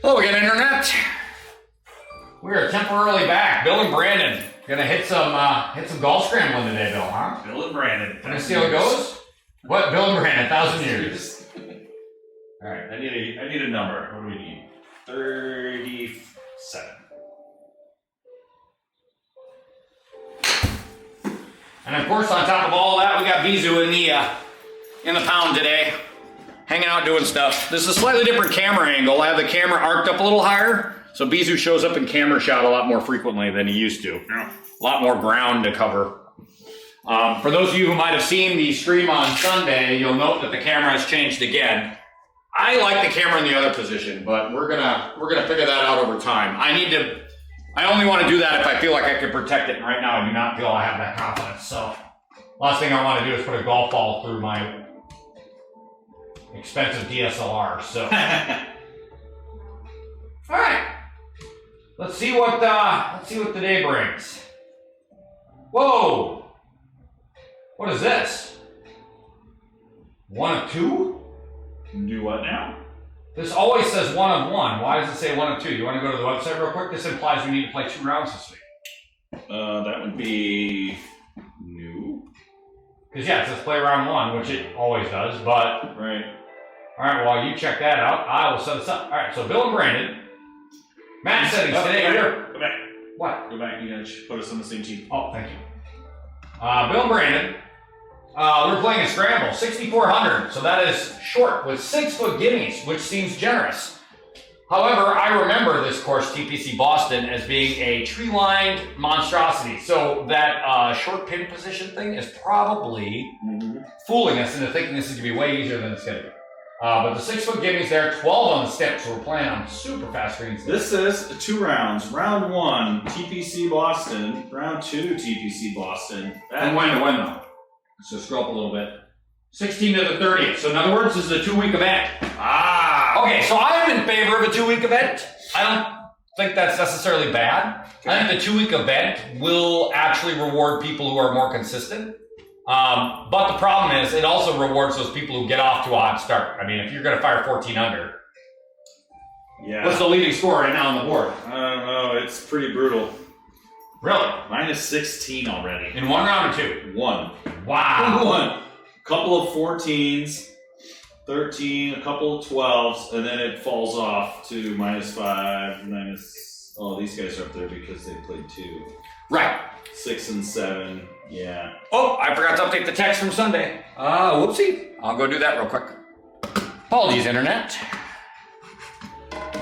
Hello again, Internet. We are temporarily back. Bill and Brandon gonna hit some golf scrambling today, Bill, huh? Bill and Brandon. Gonna see how it goes? What? Bill and Brandon, 1,000 years. All right, I need a number. What do we need? 37. And of course, on top of all that, we got Bizu in the pound today, hanging out doing stuff. This is a slightly different camera angle. I have the camera arced up a little higher, so Bizu shows up in camera shot a lot more frequently than he used to. A lot more ground to cover. For those of you who might have seen the stream on Sunday, you'll note that the camera has changed again. I like the camera in the other position, but we're gonna figure that out over time. I only want to do that if I feel like I can protect it, and right now I do not feel I have that confidence. So, last thing I want to do is put a golf ball through my expensive DSLR. So, all right, let's see what the day brings. Whoa, what is this? 1 of 2? Do what now? This always says 1 of 1. Why does it say 1 of 2? You want to go to the website real quick? This implies we need to play 2 rounds this week. That would be new. Because yeah, it says play round 1, which it always does, but... Right. Alright, while you check that out, I will set us up. Alright, so Bill and Brandon. Match settings today. Go back. What? Go back. You gotta put us on the same team. Oh, thank you. Bill and Brandon. We're playing a Scramble, 6,400, so that is short with 6-foot gimmies, which seems generous. However, I remember this course, TPC Boston, as being a tree-lined monstrosity, so that short pin position thing is probably fooling us into thinking this is going to be way easier than it's going to be. But the 6-foot gimmies there, 12 on the step, so we're playing on super fast greens. This is 2 rounds. Round 1, TPC Boston. Round 2, TPC Boston. And when to win, though. So scroll up a little bit. 16 to the 30th. So in other words, this is a 2-week event. Okay, so I'm in favor of a 2-week event. I don't think that's necessarily bad. Okay. I think the 2-week event will actually reward people who are more consistent. But the problem is, it also rewards those people who get off to a hot start. I mean, if you're going to fire 14 under, yeah. What's the leading score right now on the board? I don't know. It's pretty brutal. Really? Minus 16 already. In 1 round or 2? 1. Wow. 1. Couple of 14s, 13, a couple of 12s, and then it falls off to minus 5, minus... Oh, these guys are up there because they played 2. Right. 6 and 7, yeah. Oh, I forgot to update the text from Sunday. Whoopsie. I'll go do that real quick. Apologies, Internet.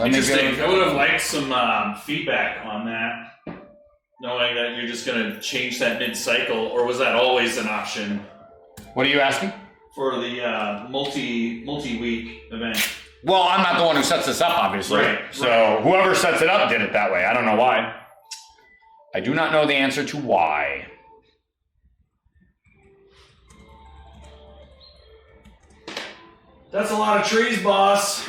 Interesting. I would have liked some feedback on that. Knowing that you're just going to change that mid-cycle, or was that always an option? What are you asking? For the multi-week event. Well, I'm not the one who sets this up, obviously. Right. So whoever sets it up did it that way. I don't know why. I do not know the answer to why. That's a lot of trees, boss.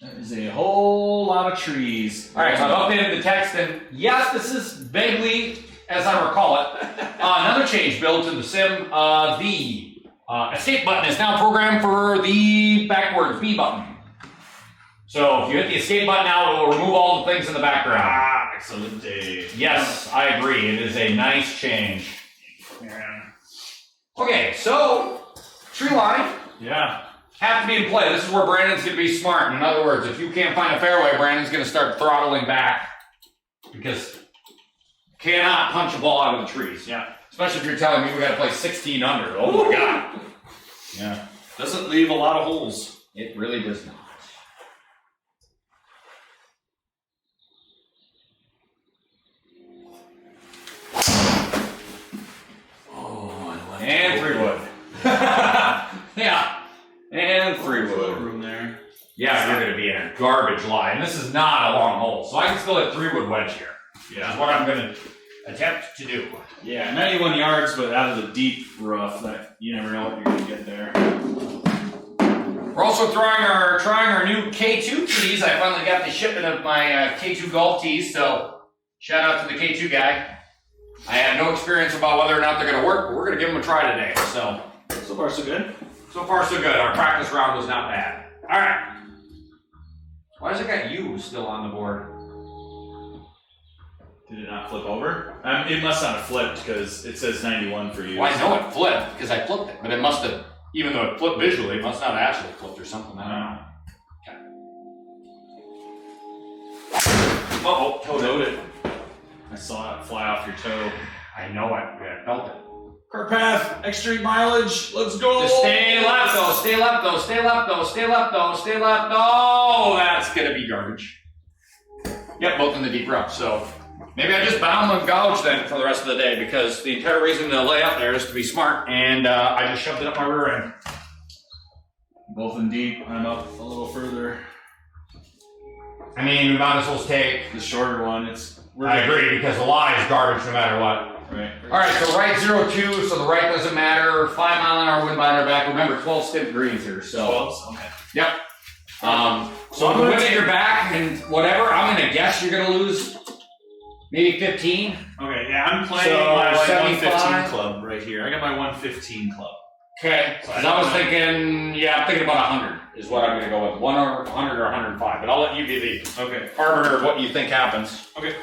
That is a whole lot of trees. All right, so I've updated the text, and yes, this is vaguely, as I recall it, another change built to the sim. The escape button is now programmed for the backwards B button. So if you hit the escape button now, it will remove all the things in the background. Excellent. Yes, I agree. It is a nice change. Yeah. Okay, so tree line. Yeah. Have to be in play. This is where Brandon's going to be smart. In other words, if you can't find a fairway, Brandon's going to start throttling back because cannot punch a ball out of the trees. Yeah. Especially if you're telling me we got to play 16 under. Oh my God. Yeah. Doesn't leave a lot of holes. It really does not. Oh, I like And 3 wood. Yeah. And 3 wood. Room there. Yeah, you're going to be in a garbage line. This is not a long hole, so I can still hit 3 wood wedge here. Yeah. That's what I'm going to attempt to do. Yeah, 91 yards, but out of the deep rough, that you never know what you're going to get there. We're also trying our new K2 tees. I finally got the shipment of my K2 golf tees, so shout out to the K2 guy. I have no experience about whether or not they're going to work, but we're going to give them a try today. So far, so good. So far, so good. Our practice round was not bad. All right. Why does it got U still on the board? Did it not flip over? It must not have flipped because it says 91 for you. Well, I know it flipped because I flipped it, but it must have, even though it flipped visually, it must not have actually flipped or something. I don't know. Uh-oh, toed it. I saw it fly off your toe. I know it. Yeah, I felt it. Cart path, extreme mileage, let's go! Just stay left though, stay left though, stay left though, stay left though, stay left though. Oh, that's gonna be garbage. Yep, both in the deep rough. So maybe I just bound and gouged then for the rest of the day because the entire reason to lay up there is to be smart, and I just shoved it up my rear end. Both in deep, I'm up a little further. I mean, we might as well take the shorter one. I agree because the line is garbage no matter what. Right. All right, so right 0-2, so the right doesn't matter. 5 mile an hour wind behind our back. Remember, 12 stiff greens here. So 12s? Okay. Yep. So the wind at your back and whatever, I'm gonna guess you're gonna lose maybe 15. Okay, yeah, I'm playing So, my 75. 115 club right here. I got my 115 club. Okay. So I was thinking, yeah, I'm thinking about 100 is what I'm gonna go with. 100 or 105, but I'll let you be the arbiter of what you think happens. Okay.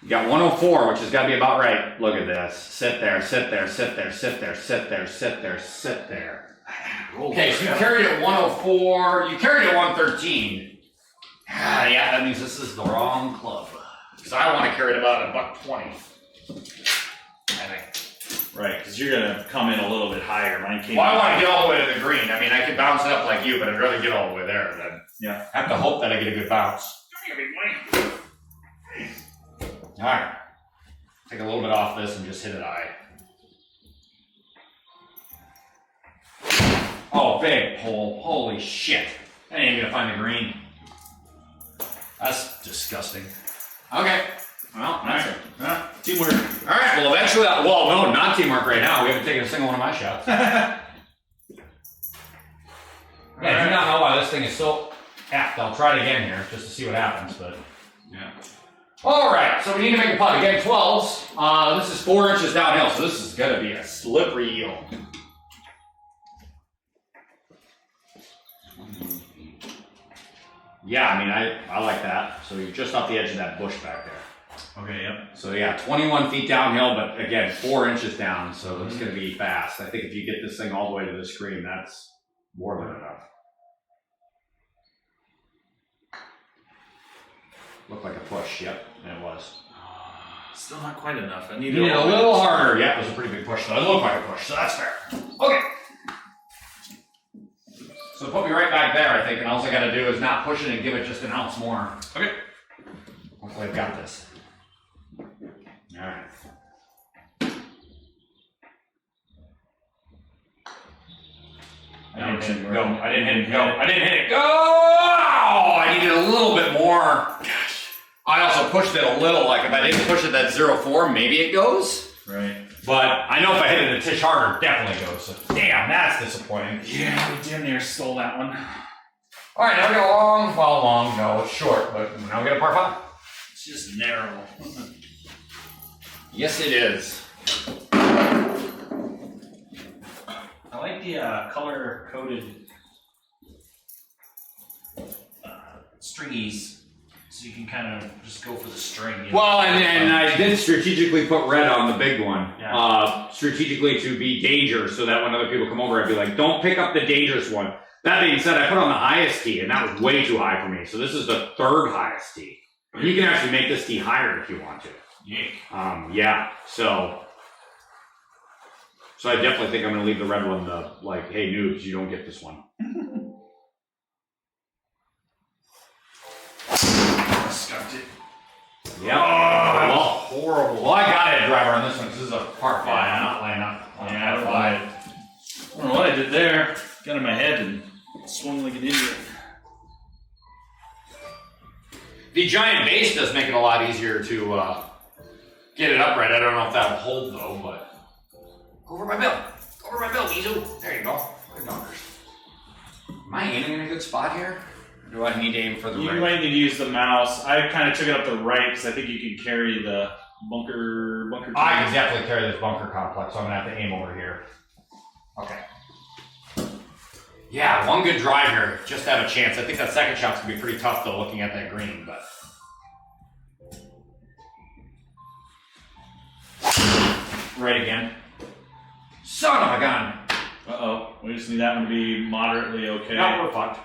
You got 104, which has got to be about right. Look at this. Sit there, sit there, sit there, sit there, sit there, sit there, sit there. Okay, so you carried it 104. You carried it 113. Ah, yeah, that means this is the wrong club. Because I want to carry it about $120. I think. Right, because you're going to come in a little bit higher. Mine came Well, I want to get all the way to the green. I mean, I could bounce it up like you, but I'd rather get all the way there. Then yeah. I have to hope that I get a good bounce. All right, take a little bit off this and just hit it high. Oh, big hole, holy shit. I ain't even gonna find the green. That's disgusting. Okay, well, that's it. Teamwork. All right, well, eventually, well, no, not teamwork right now. We haven't taken a single one of my shots. Yeah, I do not know why this thing is so effed. I'll try it again here just to see what happens, but yeah. All right, so we need to make a putt. Again, 12s. This is 4 inches downhill, so this is going to be a slippery yield. Yeah, I mean, I like that. So you're just off the edge of that bush back there. Okay, yep. So yeah, 21 feet downhill, but again, 4 inches down, so it's going to be fast. I think if you get this thing all the way to the screen, that's more than enough. Looked like a push, yep, and it was. Still not quite enough. I need it a little harder. Yep, it was a pretty big push, though. It looked like a push, so that's fair. Okay. So put me right back there, I think, and all I got to do is not push it and give it just an ounce more. Okay. Hopefully I've got this. All right. I didn't hit it go. I didn't hit it go. I didn't hit it go. Oh, I needed a little bit more. Gosh. I also pushed it a little. Like if I didn't push it that 0-4, maybe it goes. Right. But I know if I hit it a titch harder, it definitely goes. So damn, that's disappointing. Yeah, we damn near stole that one. All right, now we got a long. Well, long. No, it's short, but now we got a par 5. It's just narrow. Yes, it is. I like the color-coded stringies, so you can kind of just go for the string. You know? Well, and I did strategically put red on the big one, yeah. Strategically to be dangerous, so that when other people come over, I'd be like, don't pick up the dangerous one. That being said, I put on the highest tee, and that was way too high for me, so this is the 3rd highest tee. You can actually make this tee higher if you want to. Yeah, so I definitely think I'm going to leave the red one the, like, hey, noobs, you don't get this one. Scuffed it. Yep. Oh, horrible. Well, I got a driver on this one because this is a par 5. I'm not laying up on yeah, par 5. I don't know what I did there. Got in my head and swung like an idiot. The giant base does make it a lot easier to get it upright. I don't know if that'll hold though, but go over my bill. Go over my bill, Weasel. There you go. Good numbers. Am I aiming in a good spot here? Or do I need to aim for the right? You might need to use the mouse. I kind of took it up the right because I think you can carry the bunker. I can definitely carry this bunker complex, so I'm gonna have to aim over here. Okay. Yeah, one good drive here, just to have a chance. I think that second shot's gonna be pretty tough though, looking at that green, but. Right again. Son of a gun. Uh-oh. We just need that one to be moderately okay. No, we're fucked.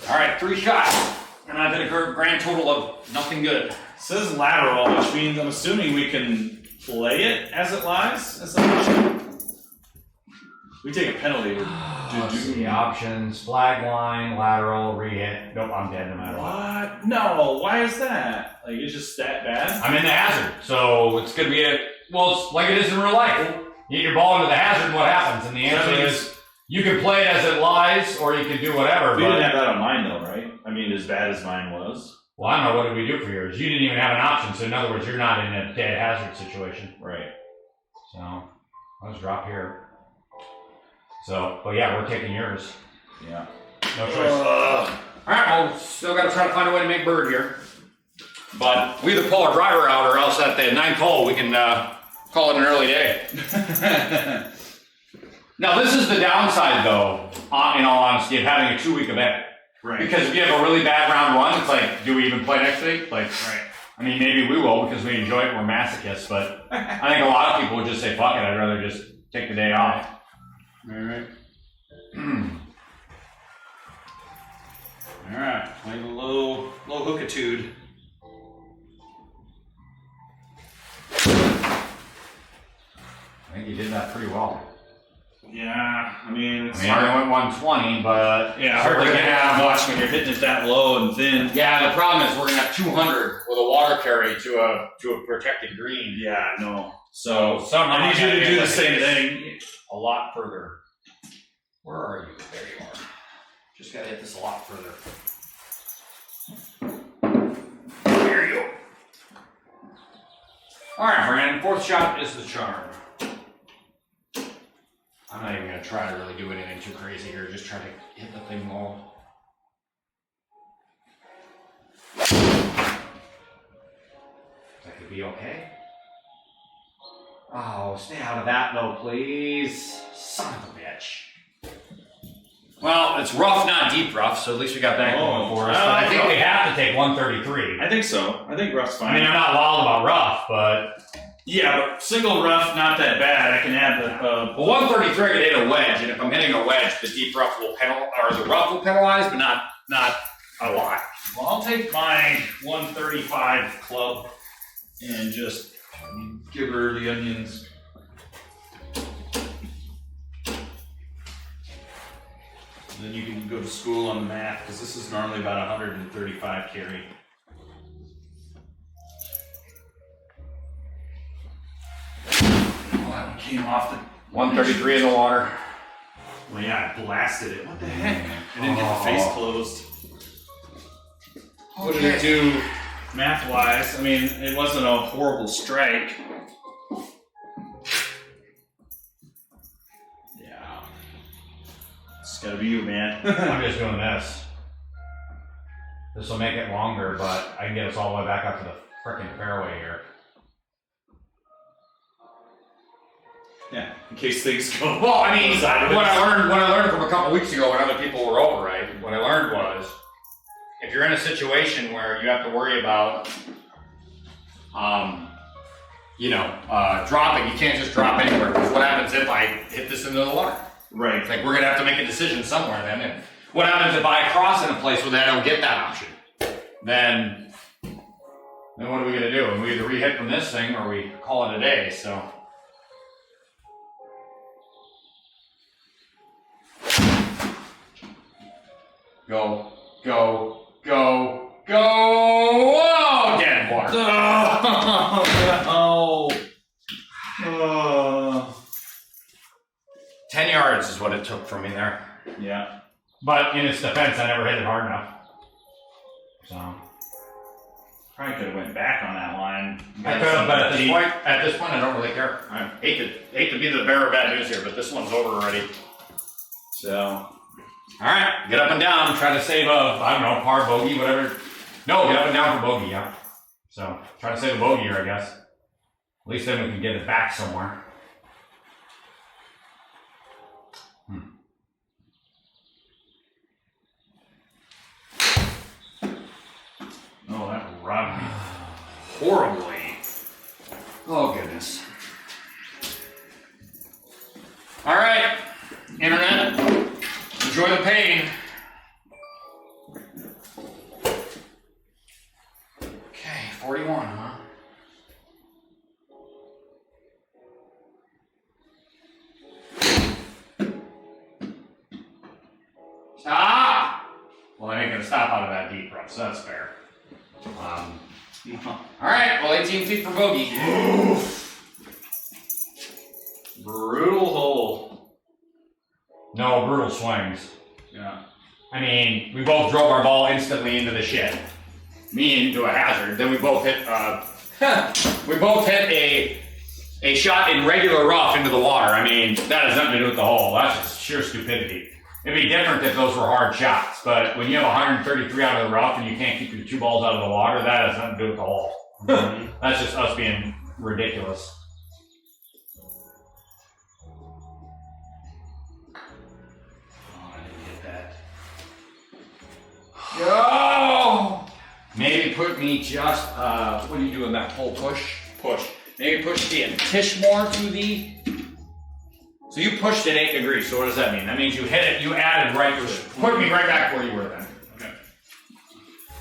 Alright, 3 shots. And I've hit a grand total of nothing good. It says lateral, which means I'm assuming we can play it as it lies. As we take a penalty. Let's see, options, flag line, lateral, re-hit. Nope, I'm dead no matter what. What? No, why is that? Like, it's just that bad? I'm in the hazard, so it's going to be it's like it is in real life. You get your ball into the hazard, what happens? And the answer is, you can play it as it lies, or you can do whatever. We didn't have that on mine though, right? I mean, as bad as mine was. Well, I don't know, what did we do for yours? You didn't even have an option, so in other words, you're not in a dead hazard situation. Right. So, let's drop here. So, but yeah, we're taking yours. Yeah. No choice. Alright, well, still got to try to find a way to make bird here. But we either pull our driver out or else at the 9th hole we can call it an early day. Now, this is the downside, though, in all honesty, of having a 2-week event. Right. Because if you have a really bad round 1, it's like, do we even play next week? Like, right. I mean, maybe we will because we enjoy it. We're masochists, but I think a lot of people would just say, fuck it, I'd rather just take the day off. All right. All right. Playing a low hookitude. I think you did that pretty well. Yeah, I mean, I only went 120, but yeah, hard to get out much when you're hitting it that low and thin. Yeah, the problem is we're gonna have 200 with a water carry to a protected green. Yeah, no. So somehow I need you to do the same thing. A lot further. Where are you? There you are. Just gotta hit this a lot further. There you go. All right, Brandon. 4th shot is the charm. I'm not even going to try to really do anything too crazy here. Just try to hit the thing low. That could be okay. Oh, stay out of that though, please. Son of a bitch. Well, it's rough, not deep rough, so at least we got that going for us. But I think we have to take 133. I think so. I think rough's fine. I mean, I'm not wild about rough, but... Yeah, but single rough, not that bad. I can add the... Well, 133 I could hit a wedge, and if I'm hitting a wedge, the deep rough will penalize, or the rough will penalize, but not a lot. Well, I'll take my 135 club and just give her the onions. And then you can go to school on math, because this is normally about 135 carry. Oh, that one came off the... 133 in the water. Well, yeah, I blasted it. What the heck? I didn't get the face closed. What did it do math-wise? I mean, it wasn't a horrible strike. Yeah. It's gotta be you, man. I'm just doing this. This will make it longer, but I can get us all the way back up to the frickin' fairway here. Yeah, in case things go. Well, I mean, what I learned from a couple weeks ago when other people were over, right? What I learned was, if you're in a situation where you have to worry about, dropping, you can't just drop anywhere. Because what happens if I hit this into the water? Right. It's like we're gonna have to make a decision somewhere then. And what happens if I cross in a place where I don't get that option? Then what are we gonna do? And we either re-hit from this thing or we call it a day. So. Go, go, go, go! Whoa! Dead water. Oh. 10 yards is what it took from me there. Yeah. But in its defense, I never hit it hard enough. So. Probably could have went back on that line. I could have, but at this point, I don't really care. I hate to be the bearer of bad news here, but this one's over already. So. Alright, get up and down, try to save a, I don't know, par, bogey, whatever. No, get up and down for bogey, yeah. So try to save a bogey here, I guess. At least then we can get it back somewhere. Oh, that robbed me horribly. Oh, goodness. All right, Internet. Enjoy the pain. Okay, 41, huh? Stop! Well, I ain't gonna stop out of that deep rough, so that's fair. All right, well, 18 feet for bogey. Brutal hole. No, brutal swings. Yeah. I mean, we both drove our ball instantly into the shit. Me into a hazard. Then we both hit. We both hit a shot in regular rough into the water. I mean, that has nothing to do with the hole. That's just sheer stupidity. It'd be different if those were hard shots, but when you have 133 out of the rough and you can't keep your 2 balls out of the water, that has nothing to do with the hole. That's just us being ridiculous. Oh, I didn't get that. Go! Maybe put me just, what do you do in that whole push? Push. Maybe push the tish more to the... So you pushed it 8 degrees, so what does that mean? That means you hit it, you added right, put me right back where you were then. Okay.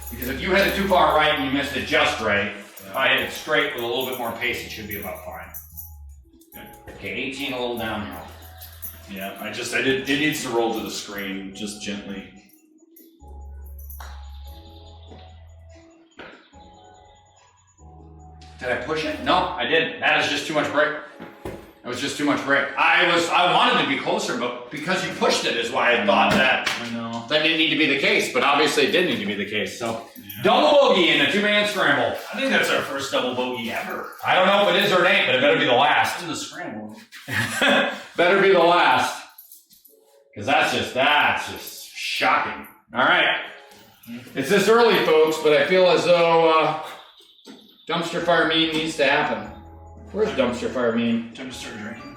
Because if you hit it too far right and you missed it just right, if I hit it straight with a little bit more pace, it should be about fine. Okay, 18 a little downhill. Yeah, it needs to roll to the screen, just gently. Did I push it? No, I didn't. That is just too much break. It was just too much break. I wanted to be closer, but because you pushed it is why I thought that didn't need to be the case. But obviously it did need to be the case. So double bogey in a 2-man scramble. I think that's our first double bogey ever. I don't know if it is or it ain't, but it better be the last. In the scramble. Better be the last. Because that's just shocking. All right. It's this early, folks, but I feel as though dumpster fire meme needs to happen. Where's dumpster fire meme? Time to start drinking.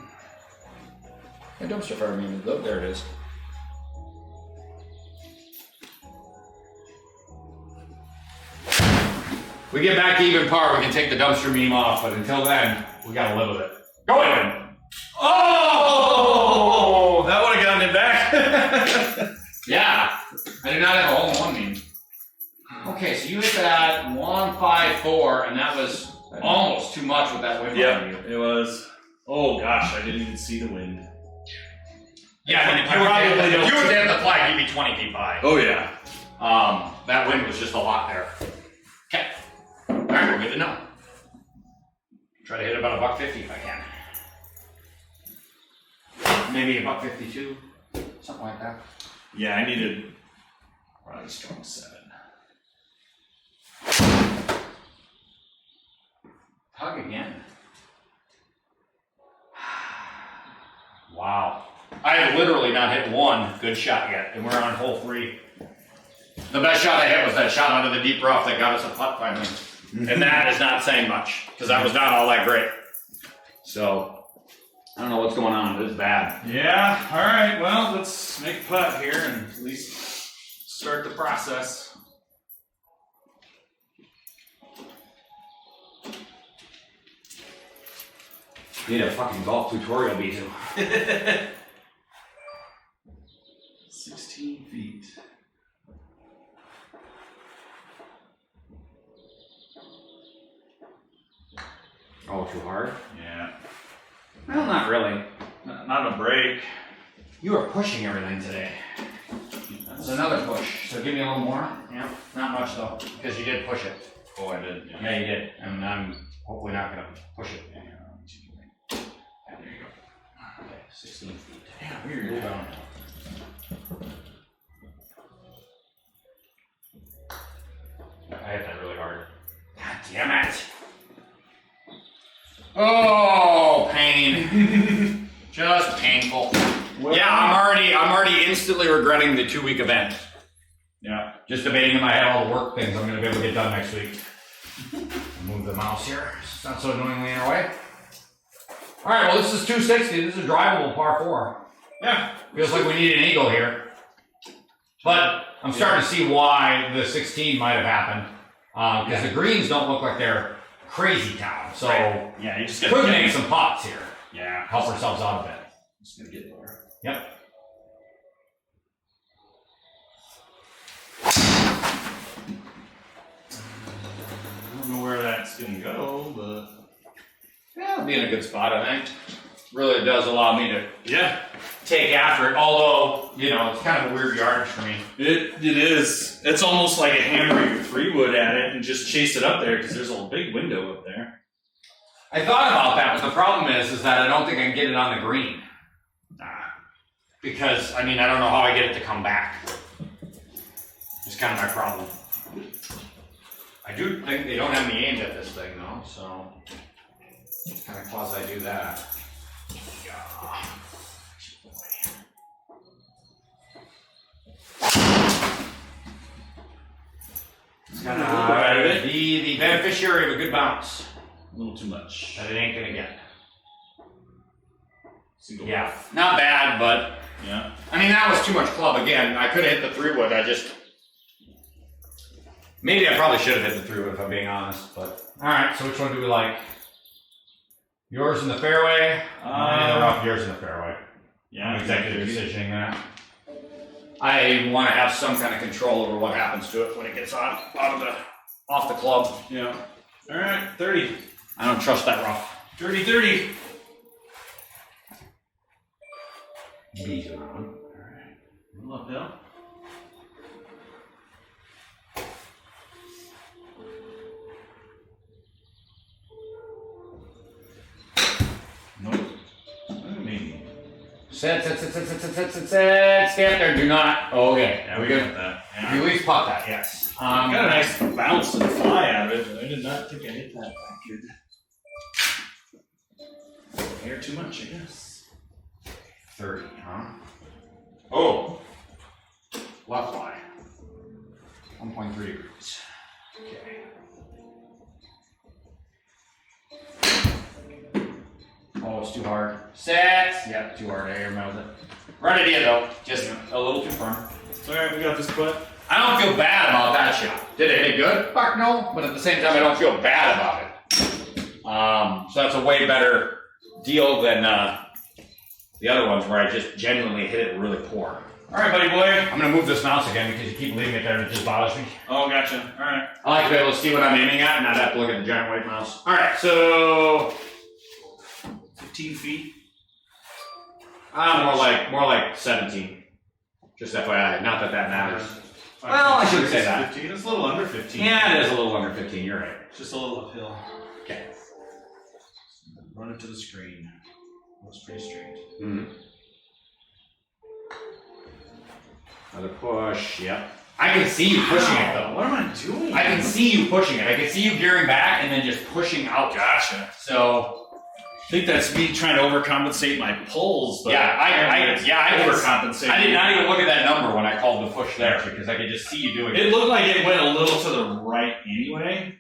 A dumpster fire meme. Oh, there it is. We get back to even par, we can take the dumpster meme off, but until then, we gotta live with it. Go in! Oh! That would have gotten it back. Yeah. I did not have a hole-in-one meme. Okay, so you hit that 154, and that was almost too much with that wind. Yeah, it was. Oh gosh, I didn't even see the wind. Yeah, I mean, if you were to hit the flag, you'd be 20 feet by. Oh yeah. That wind was just a lot there. Okay. All right, we're good to know. Try to hit about $150 if I can. Maybe $152, something like that. Yeah, I needed probably a strong 7. Hug again. Wow. I have literally not hit one good shot yet, and we're on hole 3. The best shot I hit was that shot out of the deep rough that got us a putt finally. And that is not saying much, because that was not all that great. So, I don't know what's going on, but it's bad. Yeah, alright, well, let's make a putt here and at least start the process. Need a fucking golf tutorial, Bizu. 16 feet. Oh, too hard? Yeah. Well, not really. Not a break. You are pushing everything today. That's another push. So give me a little more. Yeah. Not much though, because you did push it. Oh, I did. Yeah, you did. And I'm hopefully not going to push it. Yeah, There you go. Okay, 16 feet. yeah, weird. Move on. I hit that really hard. God damn it. Oh, pain. Just painful. Well, Yeah, I'm already instantly regretting the 2-week event. Yeah. Just debating in my head all the work things I'm going to be able to get done next week. Move the mouse here. It's not so annoyingly in our way. All right, well, this is 260. This is a drivable par 4. Yeah. Feels like we need an eagle here. But I'm starting to see why the 16 might have happened. Because the greens don't look like they're crazy town. So yeah, you just could make some putts here. Yeah. Help ourselves out a bit. Just gonna get lower. Yep. I don't know where that's gonna go, but Yeah, it'll be in a good spot, I think. Really does allow me to yeah, take after it. Although, you know, it's kind of a weird yardage for me. it is. It's almost like a hammer your 3-wood at it and just chase it up there because there's a big window up there. I thought about that, but the problem is that I don't think I can get it on the green. Because, I mean, I don't know how I get it to come back. It's kind of my problem. I do think they don't have any aims at this thing, though, so kind of quasi do that. It's gonna be the beneficiary of a good bounce. A little too much. That it ain't gonna get. Single. Yeah, not bad, but Yeah. I mean that was too much club again. I could have hit the 3-wood. Maybe I probably should have hit the 3-wood if I'm being honest. But all right, so which one do we like? Yours in the fairway, mine in the rough. Yours in the fairway. Yeah. I'm executive decisioning that. I want to have some kind of control over what happens to it when it gets off the club. Yeah. All right. 30. I don't trust that rough. 30. Bees around. All right. A little uphill. Nope. Maybe. Set. Stay up there. Do not. Oh, okay. Yeah, we good. got that. You at least pop that. Yes. Got a nice bounce and fly out of it, but I did not think I hit that back good. Air too much, I guess. 30, huh? Oh. Left lie. 1.3 degrees. Okay. Oh, it's too hard. Set. Yep, too hard. I air miles it. Right idea though. Just a little too firm. It's alright, we got this putt. I don't feel bad about that shot. Did it hit good? Fuck no. But at the same time, I don't feel bad about it. So that's a way better deal than the other ones where I just genuinely hit it really poor. Alright, buddy boy. I'm gonna move this mouse again because you keep leaving it there and it just bothers me. Oh, gotcha. Alright. I like to be able to see what I'm aiming at and not have to look at the giant white mouse. Alright, so 15 feet. more like 17. Just FYI, not that matters. Well, I shouldn't say that. 15. It's a little under 15. Yeah, it is a little under 15, you're right. It's just a little uphill. Okay. Run it to the screen. Looks pretty straight. Mm-hmm. Another push, yep. I can see you pushing it though. What am I doing? I can see you pushing it. I can see you gearing back and then just pushing out. Gotcha. So I think that's me trying to overcompensate my pulls. But I overcompensate. I did not even look at that number when I called the push there because I could just see you doing it. It looked like it went a little to the right anyway.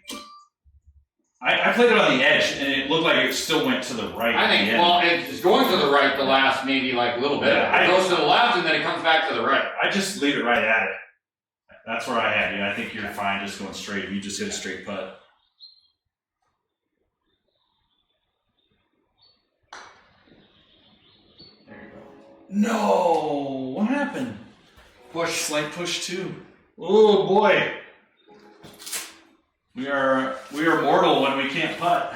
I played it on the edge and it looked like it still went to the right. I think, well, it's going to the right the last maybe like little bit. Yeah, It goes to the left and then it comes back to the right. I just leave it right at it. That's where I had you. I think you're fine just going straight. You just hit a straight putt. There you go. No! What happened? Push. Slight push too. Oh boy. We are mortal when we can't putt.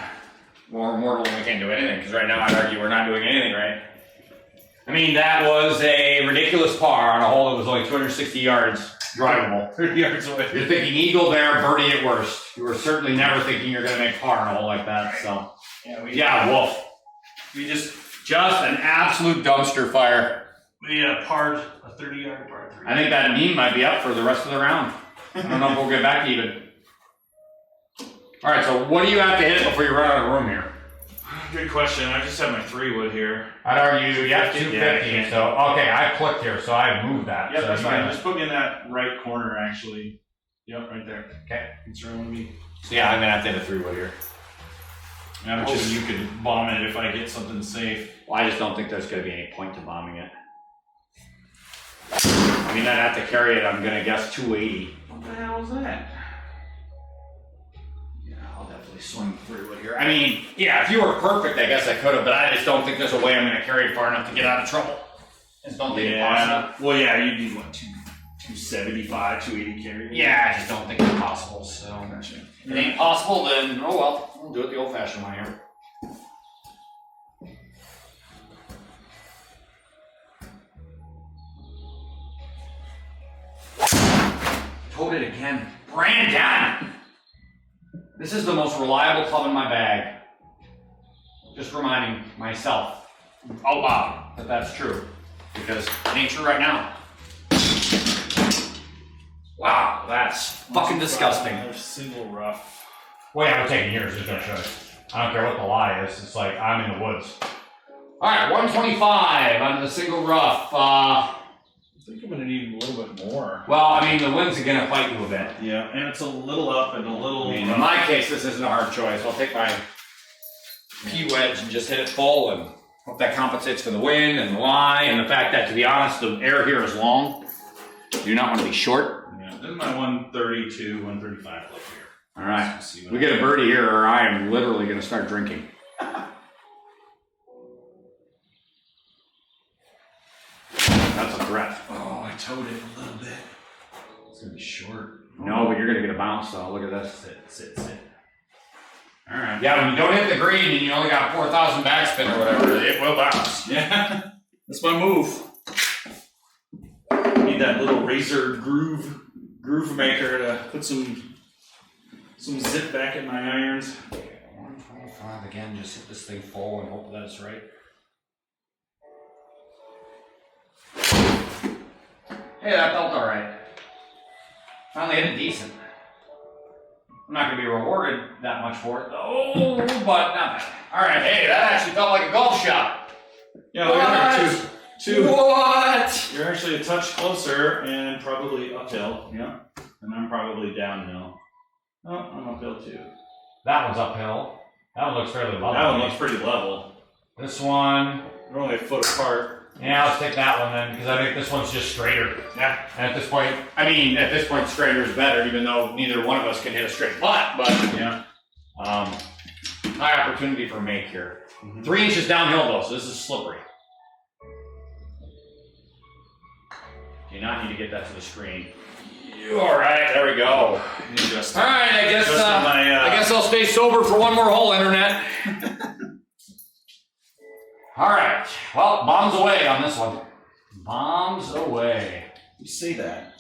More mortal when we can't do anything because right now I'd argue we're not doing anything right. I mean, that was a ridiculous par on a hole that was only 260 yards drivable. 30 yards away. You're thinking eagle there, birdie at worst. You were certainly never thinking you're going to make par on a hole like that. So, wolf. We just an absolute dumpster fire. We parred a 30-yard par 3. I think that meme might be up for the rest of the round. I don't know if we'll get back even. All right, so what do you have to hit before you run out of room here? Good question. I just have my 3-wood here. I'd argue, yeah, 250. Yeah, so, okay, I clicked here, so I moved that. Yep, so that's fine. Just put me in that right corner, actually. Yep, right there. Okay. It's around me. So yeah, I'm gonna have to hit a 3-wood here. I'm just you could bomb it if I get something safe. Well, I just don't think there's gonna be any point to bombing it. I mean, I'd have to carry it, I'm gonna guess 280. What the hell is that? Yeah, I'll definitely swing 3-wood here. I mean, yeah, if you were perfect, I guess I could have, but I just don't think there's a way I'm gonna carry it far enough to get out of trouble. Just don't think it's possible. Well, yeah, you need what, 275, 280 carry? Yeah, I just don't think it's possible, so. Gotcha. If it ain't possible, then oh well, we'll do it the old-fashioned way here. Towed it again. Brandon! This is the most reliable club in my bag. Just reminding myself out loud that that's true. Because it ain't true right now. Wow, that's fucking disgusting. Single rough. Well, yeah, we're taking yours, there's no choice. I don't care what the lie is, it's like I'm in the woods. Alright, 125 on the single rough. I think I'm gonna need a little bit more. Well, I mean, the wind's gonna fight you a bit. Yeah, and it's a little up and a little. I mean, in my case, this isn't a hard choice. I'll take my P wedge and just hit it full and hope that compensates for the wind and the lie and the fact that, to be honest, the air here is long. You do not want to be short. Yeah, this is my 132, 135 clip here. All right, we get a birdie here, or I am literally going to start drinking. That's a threat. Oh, I towed it a little bit. It's gonna be short. No, but you're going to get a bounce, though. Look at this. Sit. All right. Yeah, when you don't hit the green and you only got 4,000 backspin or whatever, it will bounce. Yeah, that's my move. Need that little razor groove maker to put some zip back in my irons. 125 again. Just hit this thing full and hope that it's right. Hey, that felt all right. Finally hit it decent. I'm not going to be rewarded that much for it, though, but not bad. All right, hey, that actually felt like a golf shot. Yeah, look at there, two. What? You're actually a touch closer and probably uphill. Yeah, and I'm probably downhill. Oh, I'm uphill too. That one's uphill. That one looks fairly level. That one looks pretty level. This one. They're only a foot apart. Yeah, let's take that one then, because I think this one's just straighter. Yeah. And at this point, straighter is better, even though neither one of us can hit a straight putt, but yeah. High opportunity for make here. 3 inches downhill though, so this is slippery. Do not need to get that to the screen. All right, there we go. All right, I guess I'll stay sober for one more hole, internet. All right, well, bombs away on this one. Bombs away. You say that.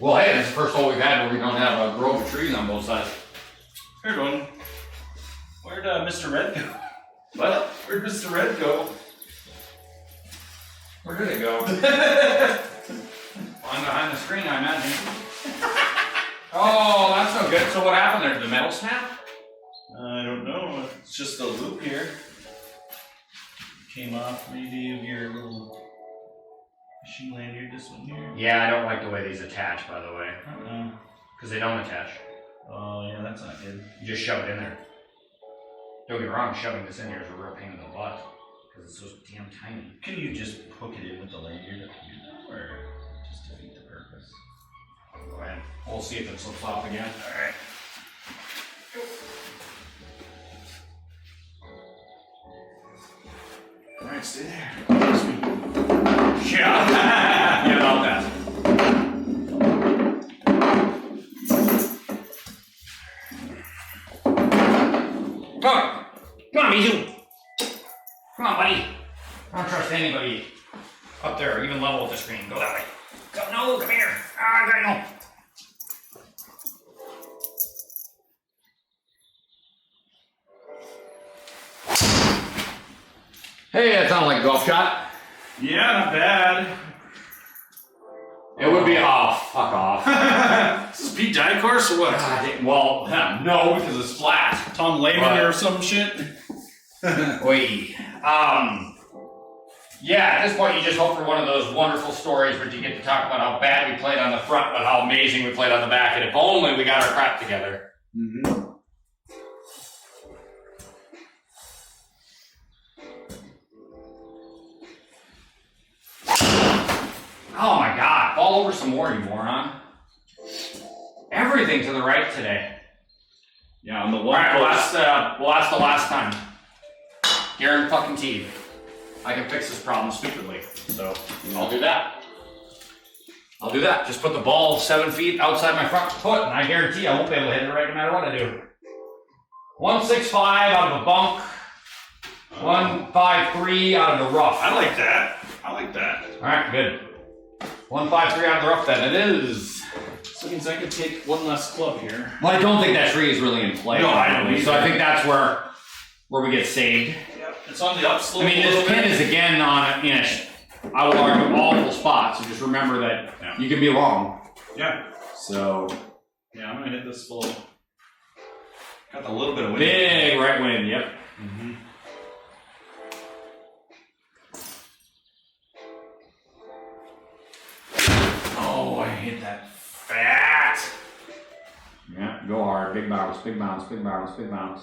Well, hey, that's the first hole we've had where we don't have a grove of trees on both sides. Here's one. Where'd Mr. Red go? What? Where'd Mr. Red go? Where did it go? On behind the screen, I imagine. Oh, that's no good. So what happened there? Did the metal snap? I don't know. It's just a loop here. Came off maybe of your little machine lanyard, this one here. Yeah, I don't like the way these attach, by the way. Because they don't attach. Oh, yeah, that's not good. You just shove it in there. Don't get me wrong, shoving this in here is a real pain in the butt. Because it's so damn tiny. Can you just hook it in with the lanyard or just defeat the purpose? Go ahead. We'll see if it slips off again. All right. Alright, stay there. Yeah. Get about that. Come on, Mizu. Come on, buddy. I don't trust anybody up there, even level with the screen. Go that way. Go, no, come here. I gotta go. Hey, that sounded like a golf shot. Yeah, not bad. It would be off. Fuck off. Is this Pete Dye course or what? Well, no, because it's flat. Tom Lehman or some shit? Wait. Yeah, at this point you just hope for one of those wonderful stories where you get to talk about how bad we played on the front, but how amazing we played on the back, and if only we got our crap together. Mm-hmm. Oh my god, fall over some more, you moron. Everything to the right today. Yeah, on the one. Alright, well that's the last time. Guaranteed. I can fix this problem stupidly. So I'll do that. I'll do that. Just put the ball 7 feet outside my front foot, and I guarantee I won't be able to hit it right no matter what I do. 165 out of a bunk. 153 out of the rough. I like that. I like that. Alright, good. 153 out of the rough then it is. So it means I can take one less club here. Well, I don't think that tree is really in play. No, I don't either. So I think that's where we get saved. Yep. It's on the upslope. I mean, this pin is again on in a, I will argue, awful spot. So just remember that you can be wrong. Yeah. So yeah, I'm gonna hit this full. Got a little bit of wind. Big right wind. Yep. Mm-hmm. Oh, I hit that fat. Yeah, go hard. Big bounce. Big bounce. Big bounce. Big bounce.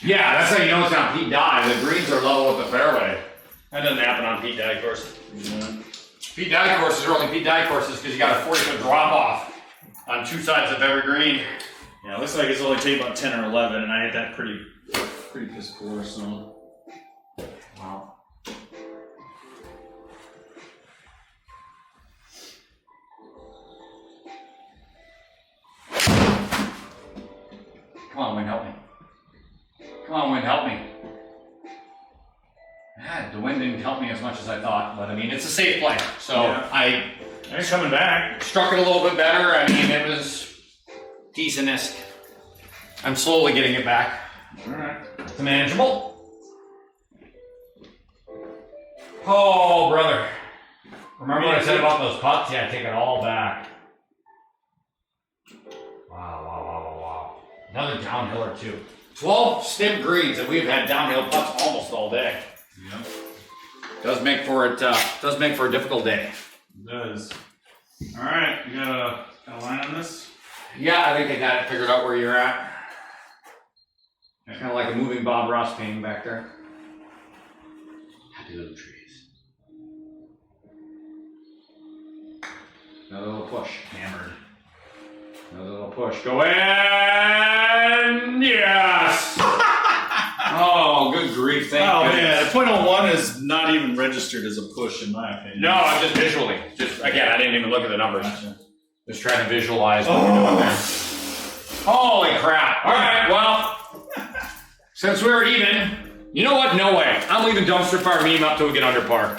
Yeah, that's how you know it's on Pete Dye. The greens are level with the fairway. That doesn't happen on Pete Dye courses. Yeah. Pete Dye courses are only Pete Dye courses because you got a 40-foot drop off on two sides of every green. Yeah, it looks like it's only take about 10 or 11, and I hit that pretty piss poor. So. Wow. Come on, wind, help me. Come on, wind, help me. The wind didn't help me as much as I thought, but I mean, it's a safe play. So yeah. It's coming back. Struck it a little bit better. I mean, it was decent-esque. I'm slowly getting it back. All right. It's manageable. Oh, brother. Remember what I said about those putts? Yeah, take it all back. Wow, wow, wow, wow, wow. Another downhill or two. 12 stim greens, and we've had downhill putts almost all day. Yep. Does make for a difficult day. It does. All right, you got a line on this? Yeah, I think I got it figured out where you're at. Kind of like a moving Bob Ross painting back there. Happy little trees. Another little push. Hammered. Another little push. Go in! Yes! Oh, good grief. Thank goodness. Man, the .01 is not even registered as a push, in my opinion. No, I'm just visually. Again, I didn't even look at the numbers. Gotcha. Just trying to visualize what we're doing there. Holy crap. All right, well, since we're even, you know what? No way. I'm leaving dumpster fire meme up till we get under par.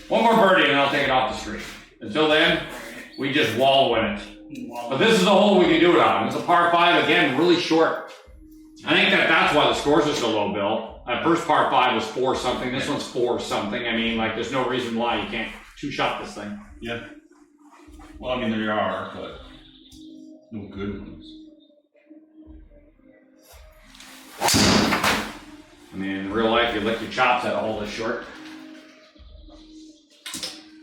One more birdie and then I'll take it off the street. Until then, we just wallow in it. But this is the hole we can do it on. It's a par 5, again, really short. I think that's why the scores are so low, Bill. That first par 5 was 4 something. This one's 4 something. I mean, like, there's no reason why you can't two-shot this thing. Yeah. Well, I mean, there are, but no good ones. I mean, in real life, you lick your chops at a hole this short.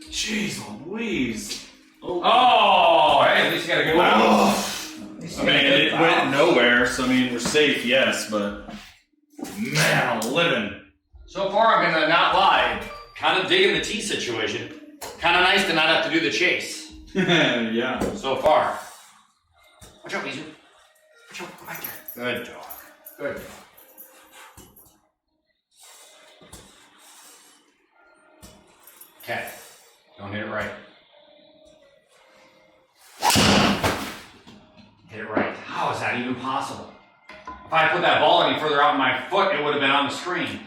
Jeez Louise. Oh, hey, at least you got a good one. I mean, it went nowhere, so I mean, we're safe, yes, but man, I'm living. So far, I'm gonna not lie, kind of digging the tee situation. Kind of nice to not have to do the chase. Yeah. So far. Watch out, Weezer. Watch out, go back there. Good dog. Good dog. Okay. Don't hit it right. Hit it right. How is that even possible? If I put that ball any further out my foot, it would have been on the screen.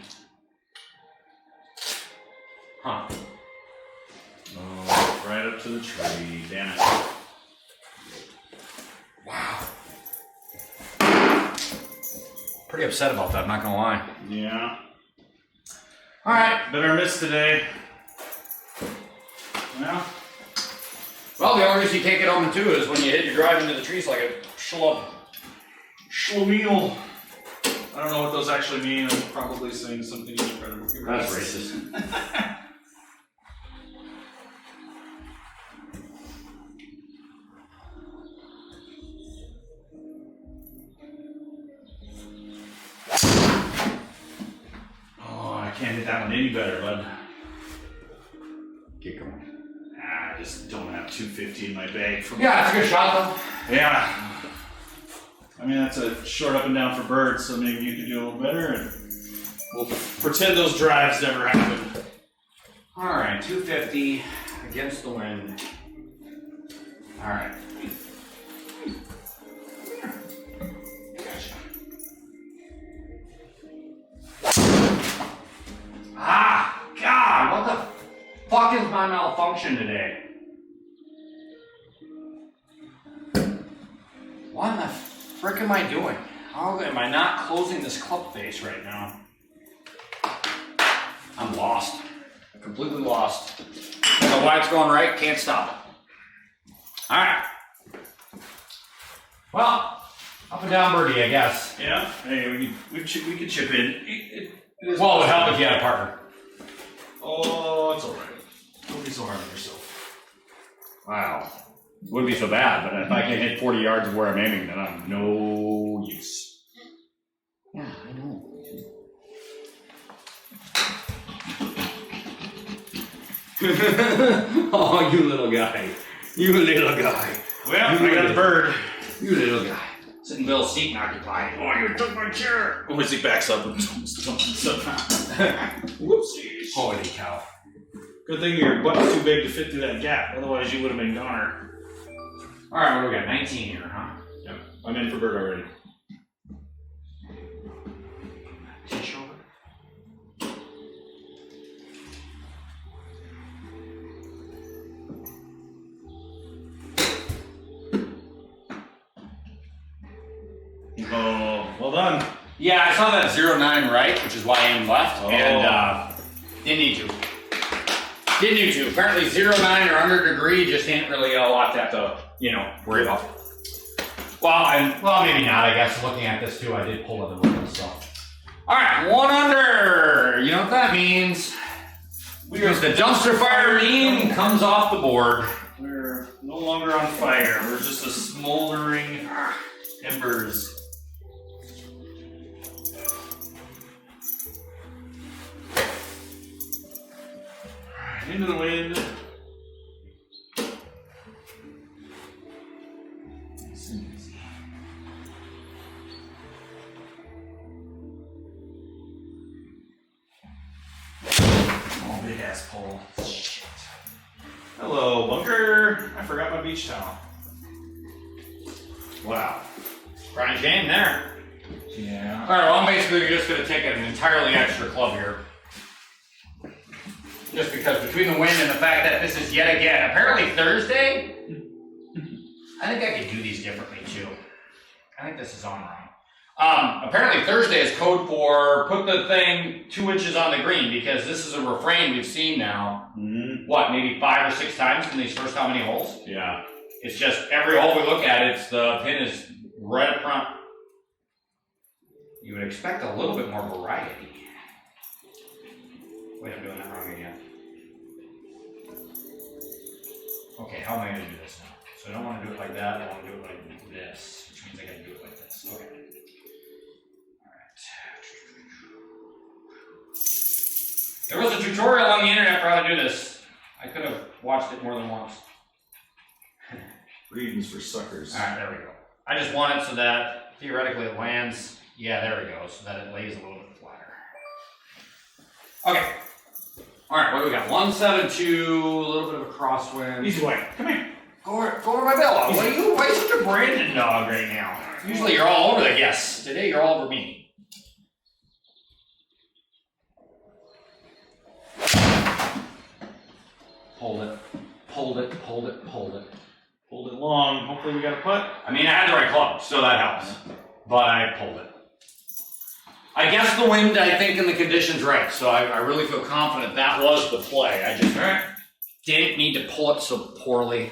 Huh. Oh, right up to the tree. Damn it. Wow. Pretty upset about that, I'm not gonna lie. Yeah. Alright. Better miss today. Well, the only reason you can't get home in 2 is when you hit your drive into the trees like a schlub. Schlemiel. All don't know what those actually mean. I'm probably saying something incredible. That's racist. Oh, I can't hit that one any better, bud. Keep going. I just don't have 250 in my bag. Yeah, that's a good shot though. Yeah. I mean, that's a short up and down for birds, so maybe you could do a little better, and we'll pretend those drives never happened. All right, 250 against the wind. All right. Ah, God, what the fuck is my malfunction today? What in the frick am I doing? How am I not closing this club face right now? I'm lost. Completely lost. Don't know why it's going right, can't stop it. Alright. Well, up and down birdie, I guess. Yeah. Hey, we could chip in. It is Well, it would help if you had a partner. Oh, it's alright. Don't be so hard on yourself. Wow. Wouldn't be so bad, but if I can hit 40 yards of where I'm aiming, then I'm no use. Yeah, I know. Oh, you little guy. You little guy. Well, I got a bird. You little guy. Sitting in Bill's seat and occupied. Oh, you took my chair. Oh, as he backs up and whoopsies. Holy cow. Good thing your butt's too big to fit through that gap, otherwise you would have been goner. Alright, what do we got? 19 here, huh? Yep. I'm in for bird already. Tissue over. Oh, well done. Yeah, I saw that 0-9 right, which is why I aimed left, and didn't need to. Didn't need to. Apparently 0-9 or under degree just ain't really a lot to have to, worry about. Well, maybe not, I guess. Looking at this too, I did pull it a little, so. Alright, 1 under. You know what that means? Because the dumpster fire meme comes off the board. We're no longer on fire. We're just a smoldering embers. Into the wind. Oh, big ass pole. Shit. Hello, bunker. I forgot my beach towel. Wow. Brian Jane there. Yeah. Alright, well, I'm basically just going to take an entirely extra club here. Just because between the wind and the fact that this is yet again, apparently Thursday, I think I could do these differently too. I think this is on wrong. Apparently Thursday is code for put the thing 2 inches on the green, because this is a refrain we've seen now, what, maybe 5 or 6 times in these first how many holes? Yeah. It's just every hole we look at, the pin is right up front. You would expect a little bit more variety. Wait, I'm doing that wrong again. Okay, how am I going to do this now? So I don't want to do it like that, I want to do it like this, which means I got to do it like this. Okay. Alright. There was a tutorial on the internet for how to do this. I could have watched it more than once. Readings for suckers. Alright, there we go. I just want it so that theoretically it lands. Yeah, there we go, so that it lays a little bit flatter. Okay. Alright, what do we got? 172, a little bit of a crosswind. Easy way. Come here. Go over my bellow. Why are you such a Brandon dog right now? Usually you're all over the guests. Today you're all over me. Hold it. Hold it, hold it, hold it. Hold it long. Hopefully we got a putt. I mean, I had the right club, so that helps. But I pulled it. I guess the wind, I think, and the conditions right. So I really feel confident that was the play. I just didn't need to pull it so poorly.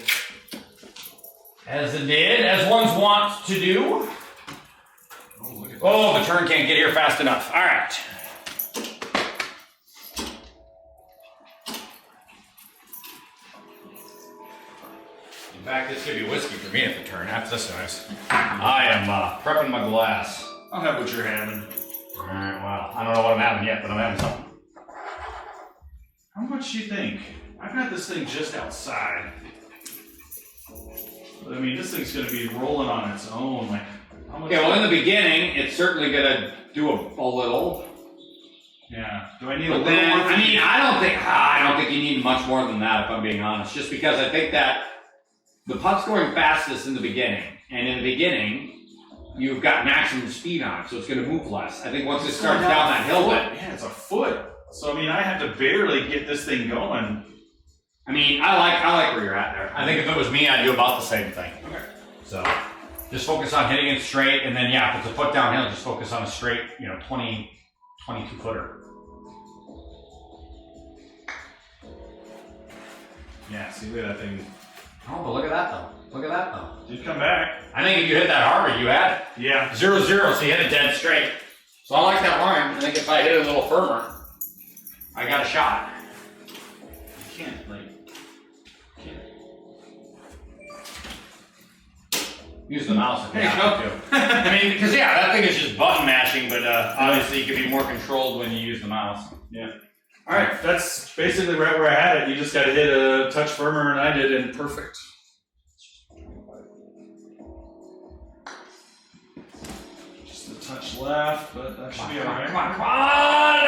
As it did, as one's wont to do. Oh, look at Oh, the turn can't get here fast enough. All right. In fact, this could be whiskey for me at the turn. After this, guys. I am prepping my glass. I'll have what you're having. All right, well, I don't know what I'm having yet, but I'm having something. How much do you think? I've got this thing just outside. But I mean, this thing's going to be rolling on its own. Like, how much? Okay, well, in the beginning, it's certainly going to do a little. Yeah. Do I need a But little then, more? I mean, I don't think you need much more than that, if I'm being honest. Just because I think that the puck's going fastest in the beginning, and in the beginning, you've got maximum speed on it, so it's going to move less. I think once it starts down that hill, Yeah, it's a foot. So I mean, I have to barely get this thing going. I mean, I like where you're at there. I think if it was me, I'd do about the same thing. Okay. So just focus on hitting it straight, and then yeah, if it's a foot downhill, just focus on a straight, 22 footer. Yeah. See, look at that thing. Oh, but look at that though. Look at that though. Did come back. I think if you hit that harder, you had it. Yeah. 0-0, so you hit it dead straight. So I like that line. I think if I hit it a little firmer, I got a shot. You can't. Use the mouse if you have to. I mean, because yeah, that thing is just button mashing, but obviously you can be more controlled when you use the mouse. Yeah. All right, that's basically right where I had it. You just got to hit a touch firmer than I did, and perfect. Just a touch left, but that should be all right. Come on!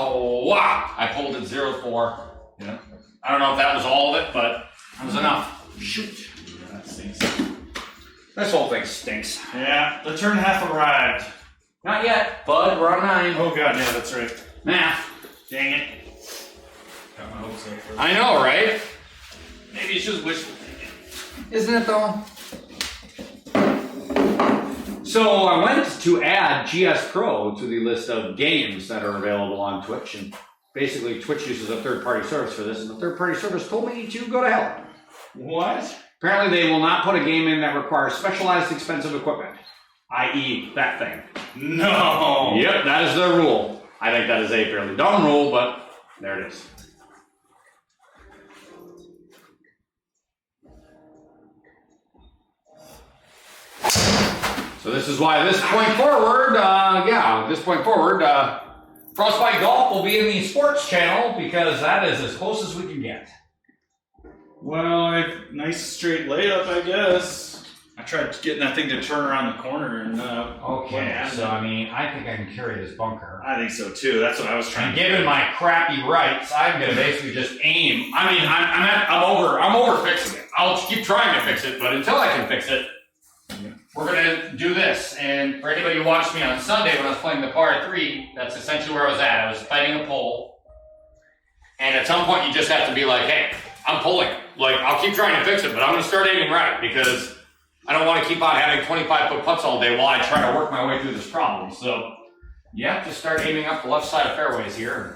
Oh, wow! I pulled it 0-4. Yeah. I don't know if that was all of it, but that was enough. Shoot. Yeah, that stinks. This whole thing stinks. Yeah, the turn half arrived. Not yet, bud. We're on 9. Oh god, yeah, that's right. Math. Dang it. Got my hopes up for I know, right? Maybe it's just wishful thinking. Isn't it though? So I went to add GS Pro to the list of games that are available on Twitch, and basically Twitch uses a third-party service for this, and the third-party service told me to go to hell. What? Apparently they will not put a game in that requires specialized expensive equipment, i.e. that thing. No! Yep, that is their rule. I think that is a fairly dumb rule, but there it is. So this is why this point forward, Frostbite Golf will be in the sports channel because that is as close as we can get. Well, nice straight layup, I guess. I tried getting that thing to turn around the corner and okay, so I mean, I think I can carry this bunker. I think so too. That's what I was trying And to given my crappy rights, I'm gonna basically just aim. I mean, I'm over fixing it. I'll keep trying to fix it, but until I can fix it, we're gonna do this. And for anybody who watched me on Sunday when I was playing the par 3, that's essentially where I was at. I was fighting a pole, and at some point you just have to be like, hey, I'm pulling it. Like, I'll keep trying to fix it, but I'm gonna start aiming right because I don't want to keep on having 25-foot putts all day while I try to work my way through this problem. So you have to start aiming up the left side of fairways here and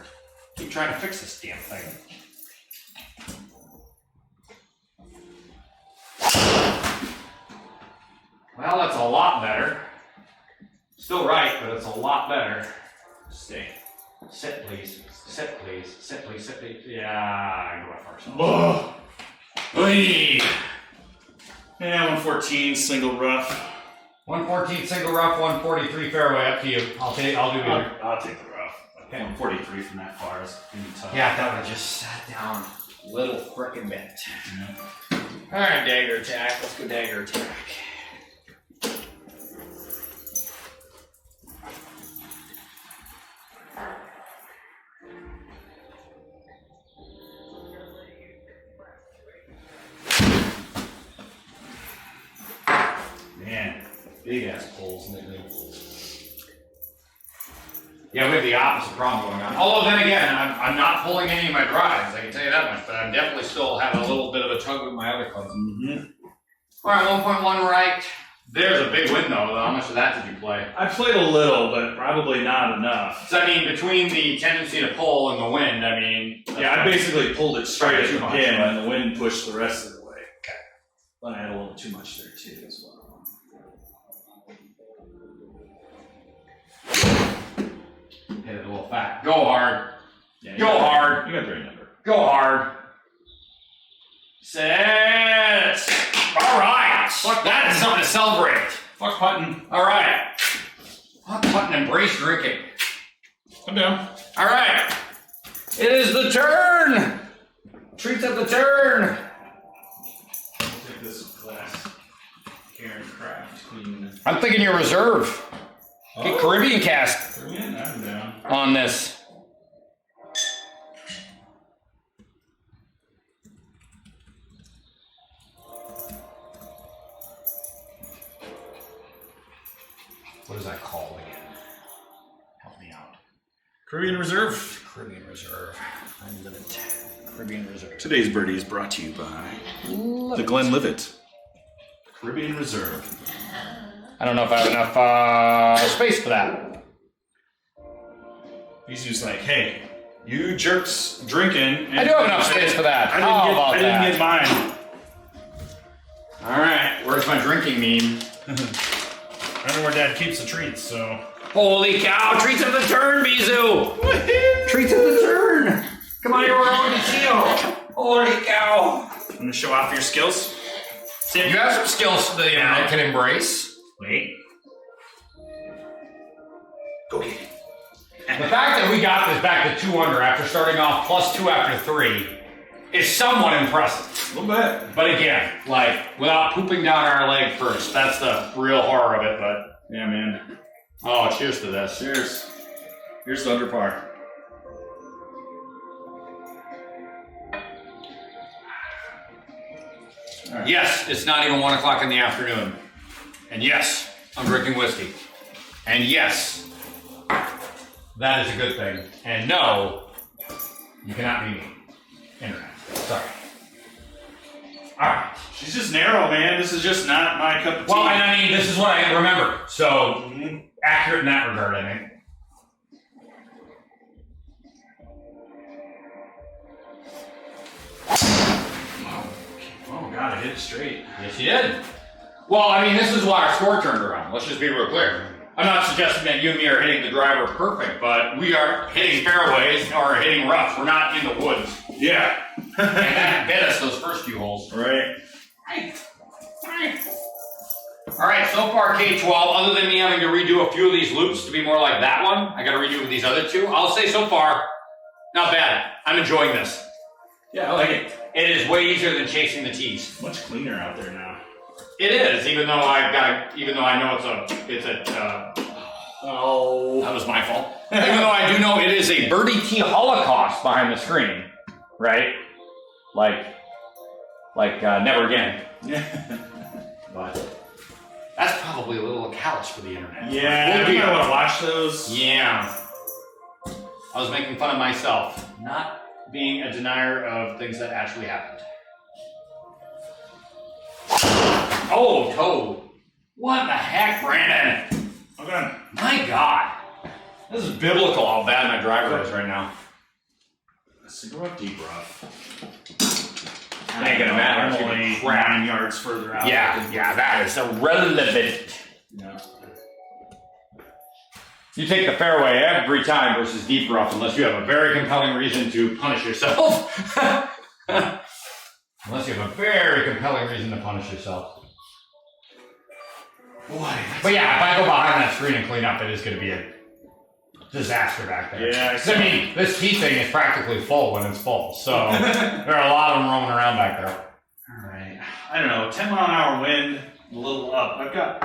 keep trying to fix this damn thing. Well, that's a lot better. Still right, but it's a lot better. Stay. Sit, please. Sit, please. Sit, please. Sit, please. Yeah, I go back first. Yeah, 114 single rough. 114 single rough, 143 fairway. Up to you. I'll do either. I'll take the rough. Okay. 143 from that far is gonna be tough. Yeah, that would have just sat down a little frickin' bit. Yeah. All right, dagger attack. Let's go dagger attack. Man, big ass poles. Yeah, we have the opposite problem going on. Although then again, I'm not pulling any of my drives, I can tell you that much, but I'm definitely still having a little bit of a tug with my other clubs. Mm-hmm. All right, 1.1 right. There's a big win though. How much of that did you play? I played a little, but probably not enough. So I mean, between the tendency to pull and the wind, I mean... Yeah, I basically pulled it straight as Too a much, pin, but- and the wind pushed the rest of the way. Okay. But I had a little too much there too, as well. back. Go hard. Yeah, Go hard. You got the right number. Go hard. Set. All right. That is something to celebrate. Fuck putting. All right. Fuck putting, embrace drinking. Come down. All right. It is the turn. Treats at the turn. I'll take this glass. Karen Craft Queen. I'm thinking your reserve. Get Caribbean cast Brilliant. I'm down. on this. What is that called again? Help me out. Caribbean Reserve. Caribbean Reserve. Unlimited. Caribbean Reserve. Today's birdie is brought to you by the Glenlivet Caribbean Reserve. I don't know if I have enough space for that. He's just like, hey, you jerks drinking. And I do have enough space for that. I didn't get mine. All right, where's my drinking meme? I don't know where Dad keeps the treats, so. Holy cow! Treats of the turn, Bizu! Treats of the turn! Come on here, we're going to see you! Holy cow! I'm gonna show off your skills. You have some skills that I can embrace. Wait. Go get it. The fact that we got this back to 2 under after starting off +2 after 3 is somewhat impressive. A little bit. But again, like, without pooping down our leg first, that's the real horror of it, but. Yeah, man. Oh, cheers to this. Cheers. Here's the under par. Right. Yes, it's not even 1 o'clock in the afternoon. And yes, I'm drinking whiskey. And yes, that is a good thing. And no, you cannot be me. Internet. Sorry. Alright. She's just narrow, man. This is just not my cup of tea. Well, and I mean, this is what I remember. So, accurate in that regard, I think. Oh, God, I hit it straight. Yes, you did. Well, I mean, this is why our score turned around. Let's just be real clear. I'm not suggesting that you and me are hitting the driver perfect, but we are hitting fairways or hitting rough. We're not in the woods. Yeah. And that bit us those first few holes. Right. All right, so far K12, other than me having to redo a few of these loops to be more like that one, I got to redo these other 2. I'll say so far, not bad. I'm enjoying this. Yeah, I like it. It is way easier than chasing the tees. Much cleaner out there now. It is, even though I know oh, that was my fault. Even though I do know it is a birdie tee holocaust behind the screen, right? Like never again. But that's probably a little callous for the internet. Yeah, we'll you might want to watch those. Yeah. I was making fun of myself, not being a denier of things that actually happened. Oh, Toad. What the heck, Brandon? Okay. My God. This is biblical how bad my driver is right now. Cigarette deep rough. Ain't gonna matter. I'm It's gonna only be crap. 9 yards further out. Yeah, that is irrelevant. Yeah. You take the fairway every time versus deep rough unless you have a very compelling reason to punish yourself. Unless you have a very compelling reason to punish yourself. Boy. But yeah, if I go behind that screen and clean up, it is going to be a disaster back there. Yeah. I mean, this tee thing is practically full when it's full, so there are a lot of them roaming around back there. All right. I don't know. 10-mile-an-hour wind, a little up. I've got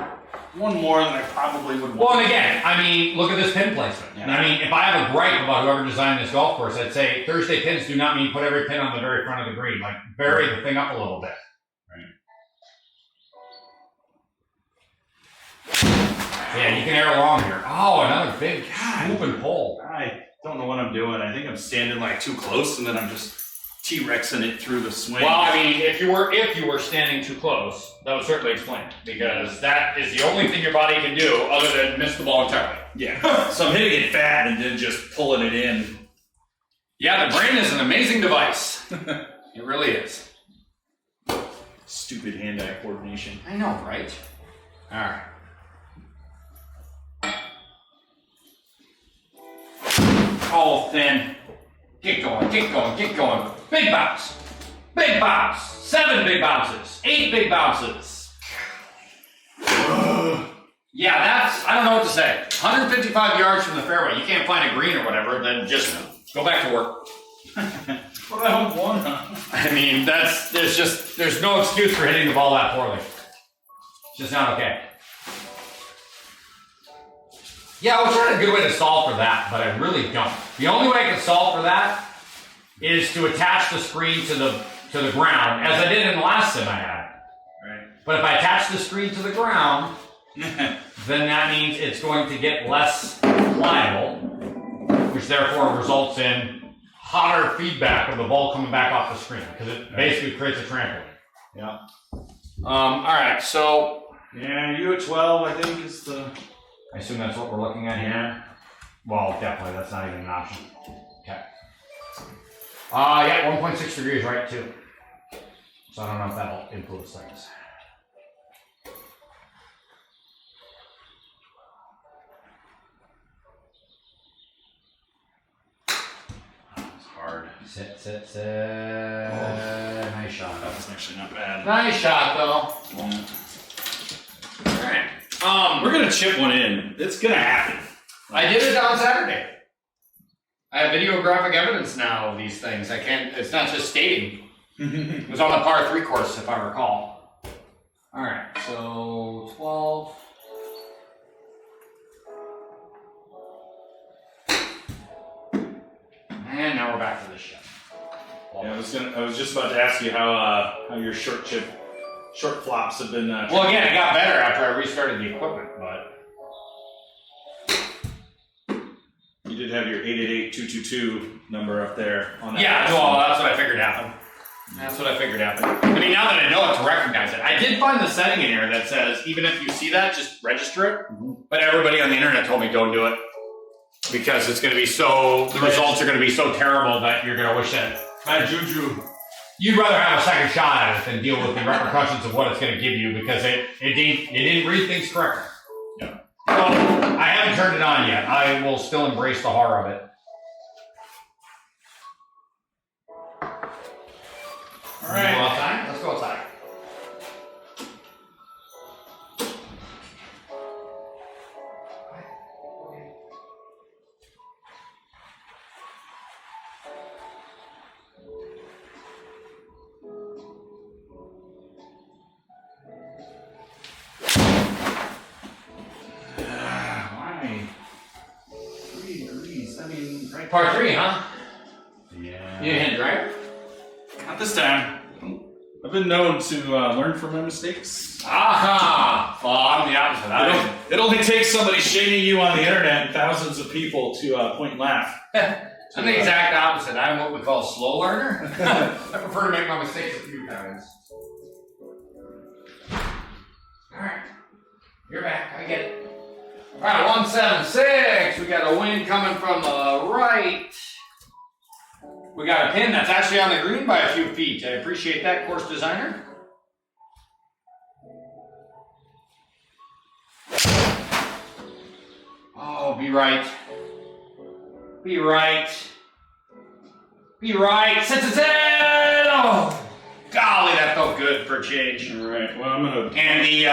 one more than I probably would want. Well, and again, I mean, look at this pin placement. Yeah. And I mean, if I have a gripe about whoever designed this golf course, I'd say Thursday pins do not mean put every pin on the very front of the green. Like, vary the thing up a little bit. Yeah, you can air along here. Oh, another big swooping pole. I don't know what I'm doing. I think I'm standing like too close, and then I'm just T-Rexing it through the swing. Well, I mean, if you were standing too close, that would certainly explain it, because that is the only thing your body can do other than miss the ball entirely. Yeah. So I'm hitting it fat and then just pulling it in. Yeah, the brain is an amazing device. It really is. Stupid hand-eye coordination. I know, right? All right. so thin. Get going, get going, get going. Big bounce. Big bounce. 7 big bounces. 8 big bounces. Yeah, that's, I don't know what to say. 155 yards from the fairway. You can't find a green or whatever, then just go back to work. What the hell won? I mean, there's no excuse for hitting the ball that poorly. It's just not okay. Yeah, I was trying a good way to solve for that, but I really don't. The only way I can solve for that is to attach the screen to the ground, as I did in the last sim I had. Right. But if I attach the screen to the ground, then that means it's going to get less pliable, which therefore results in hotter feedback of the ball coming back off the screen, because it basically creates a trampoline. Yeah. All right, so Yeah, you at 12, I think, is the. I assume that's what we're looking at here. Yeah. Well, definitely, that's not even an option. Okay. Yeah, 1.6 degrees right too. So I don't know if that'll influence things. It's hard. Sit, sit, sit. Oh. Nice shot. That was actually not bad. Nice shot, though. Yeah. All right. We're gonna chip one in. It's gonna happen. I did it on Saturday. I have videographic evidence now of these things. I can't. It's not just stating. It was on the par 3 course, if I recall. All right. So 12. And now we're back to this shit. Yeah, I was just about to ask you how your short flops have been. Well, again, it got better after I restarted the equipment, but you did have your 888-222 number up there on that. yeah, well, that's what I figured happened. That's what I figured happened. I mean, now that I know it, to recognize it, I did find the setting in here that says even if you see that, just register it. But everybody on the internet told me don't do it because it's going to be the results are going to be so terrible that you're going to wish that. Bad juju. You'd rather have a second shot at it than deal with the repercussions of what it's going to give you because it didn't read things correctly. Yeah. So I haven't turned it on yet. I will still embrace the horror of it. All right. Go outside? Let's go outside. Why? 3 degrees. I mean, right. Par 3, huh? Yeah. You hit right? Not this time. I've been known to learn from my mistakes. Aha! Well, I'm the opposite. It only takes somebody shaming you on the internet and thousands of people to point and laugh. I'm the exact opposite. I'm what we call a slow learner. I prefer to make my mistakes a few times. Alright. You're back. I get it. Alright, 176. We got a wind coming from the right. We got a pin that's actually on the green by a few feet. I appreciate that, course designer. Oh, be right. Be right. Be right. Sit. Oh, golly, that felt good for a change. All right. Well, I'm gonna. And the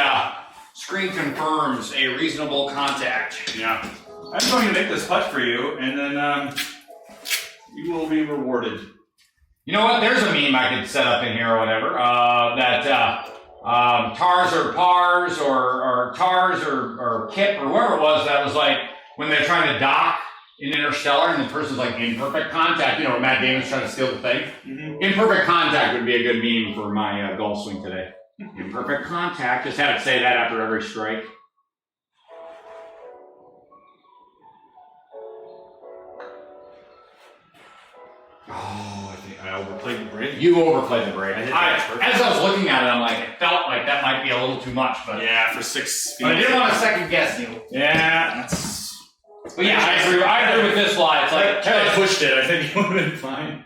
screen confirms a reasonable contact. Yeah. I'm going to make this putt for you, and then you will be rewarded. You know what? There's a meme I could set up in here or whatever. Tars or pars or tars or kip or whoever it was that was like when they're trying to dock in Interstellar and the person's like in perfect contact. You know, Matt Damon's trying to steal the thing. Mm-hmm. Imperfect contact would be a good meme for my golf swing today. Imperfect contact. Just have it say that after every strike. Oh, I think I overplayed the break. You overplayed the break. As I was looking at it, I'm like, it felt like that might be a little too much, but yeah, for 6 feet. But I didn't want to second guess you. Yeah, that's. But yeah, I agree with this lie. It's like I pushed it. I think it would have been fine.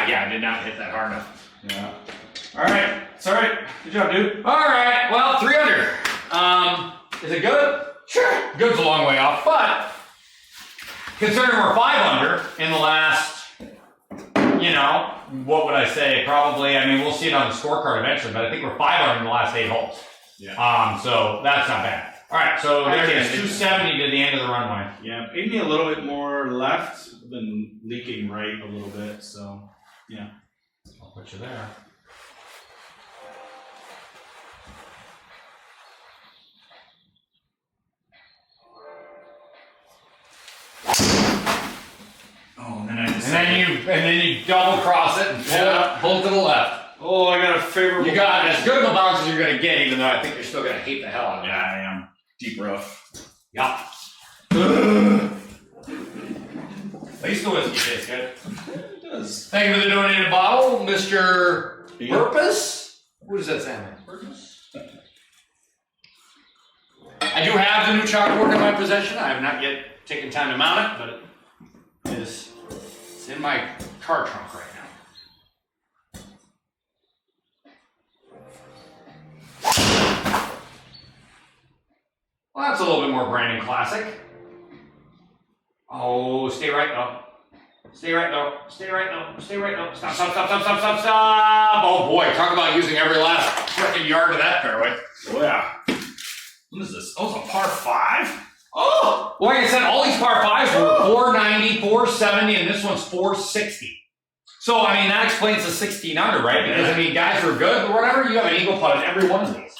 Yeah, I did not hit that hard enough. Yeah. All right. It's all right. Good job, dude. All right. Well, 3 under. Is it good? Sure. Good's a long way off, but considering we're 5 under in the last, what would I say? Probably, we'll see it on the scorecard eventually, but I think we're 5 under in the last 8 holes. Yeah. So that's not bad. All right, so there it is, 270 to the end of the runway. Yeah, maybe a little bit more left than leaking right a little bit, so yeah. I'll put you there. Oh, and then you double cross it and pull it to the left. Oh, I got a favorable. You got as good of a bounce as you're gonna get, even though I think you're still gonna hate the hell out of it. Yeah, I am. Deep rough. Yeah. At least the whiskey tastes good. It does. Thank you for the donated bottle, Mr. Purpose. What does that sound like? Purpose? I do have the new chalkboard in my possession. I have not yet taken time to mount it, but it's in my car trunk right now. Well, that's a little bit more Brandon classic. Oh, stay right though. Stay right though. Stay right though. Stay right though. Stop, stop, stop, stop, stop, stop, stop. Oh boy, talk about using every last freaking yard of that fairway. Oh yeah. What is this? Oh, it's a par 5? Oh! Well, like I said, all these par 5s were 490, 470, and this one's 460. So, that explains the 16 under, right? Because, guys are good, but whatever, you have an eagle putt in every one of these.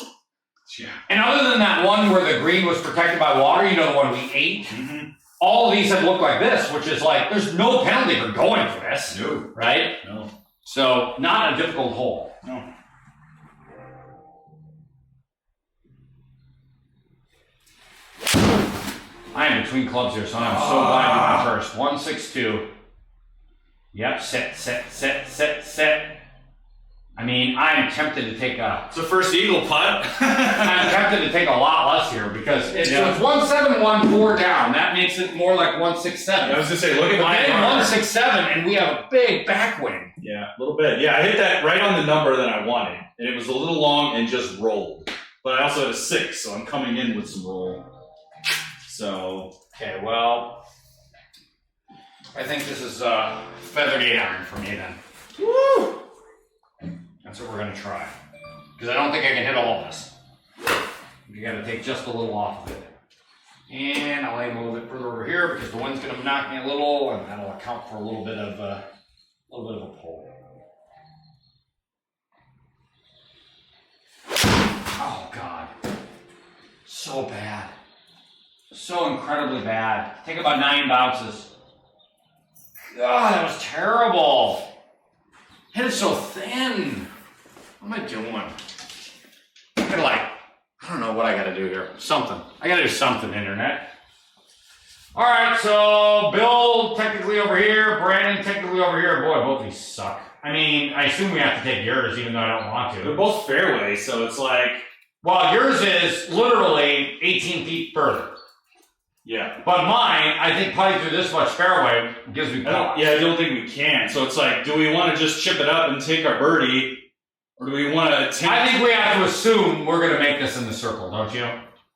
Yeah. And other than that one where the green was protected by water, the one we ate, all of these have looked like this, which is like, there's no penalty for going for this. No. Right? No. So, not a difficult hole. No. I am between clubs here, so I'm so glad I do my first. 162. Yep, sit. I'm tempted to take It's a first eagle putt. I'm tempted to take a lot less here because it's 1714 down. That makes it more like 167. I was gonna say, look at my 167, and we have a big backwind. Yeah, a little bit. Yeah, I hit that right on the number that I wanted, and it was a little long and just rolled. But I also had a 6, so I'm coming in with some roll. So okay, well, I think this is feathered 8 iron for me then. Woo! That's what we're gonna try. Because I don't think I can hit all of this. You gotta take just a little off of it. And I'll aim a little bit further over here because the wind's gonna knock me a little, and that'll account for a little bit of a pull. Oh God. So bad. So incredibly bad. Take about 9 bounces. God, that was terrible. Hit it so thin. What am I doing? I don't know what I gotta do here. Something. I gotta do something, internet. Alright, so Bill technically over here, Brandon technically over here. Boy, both of these suck. I assume we have to take yours even though I don't want to. They're both fairway, so it's like... Well, yours is literally 18 feet further. Yeah. But mine, I think putting through this much fairway gives me pause. I don't think we can. So it's like, do we want to just chip it up and take our birdie? Or do we want to attempt... I think we have to assume we're going to make this in the circle, don't you?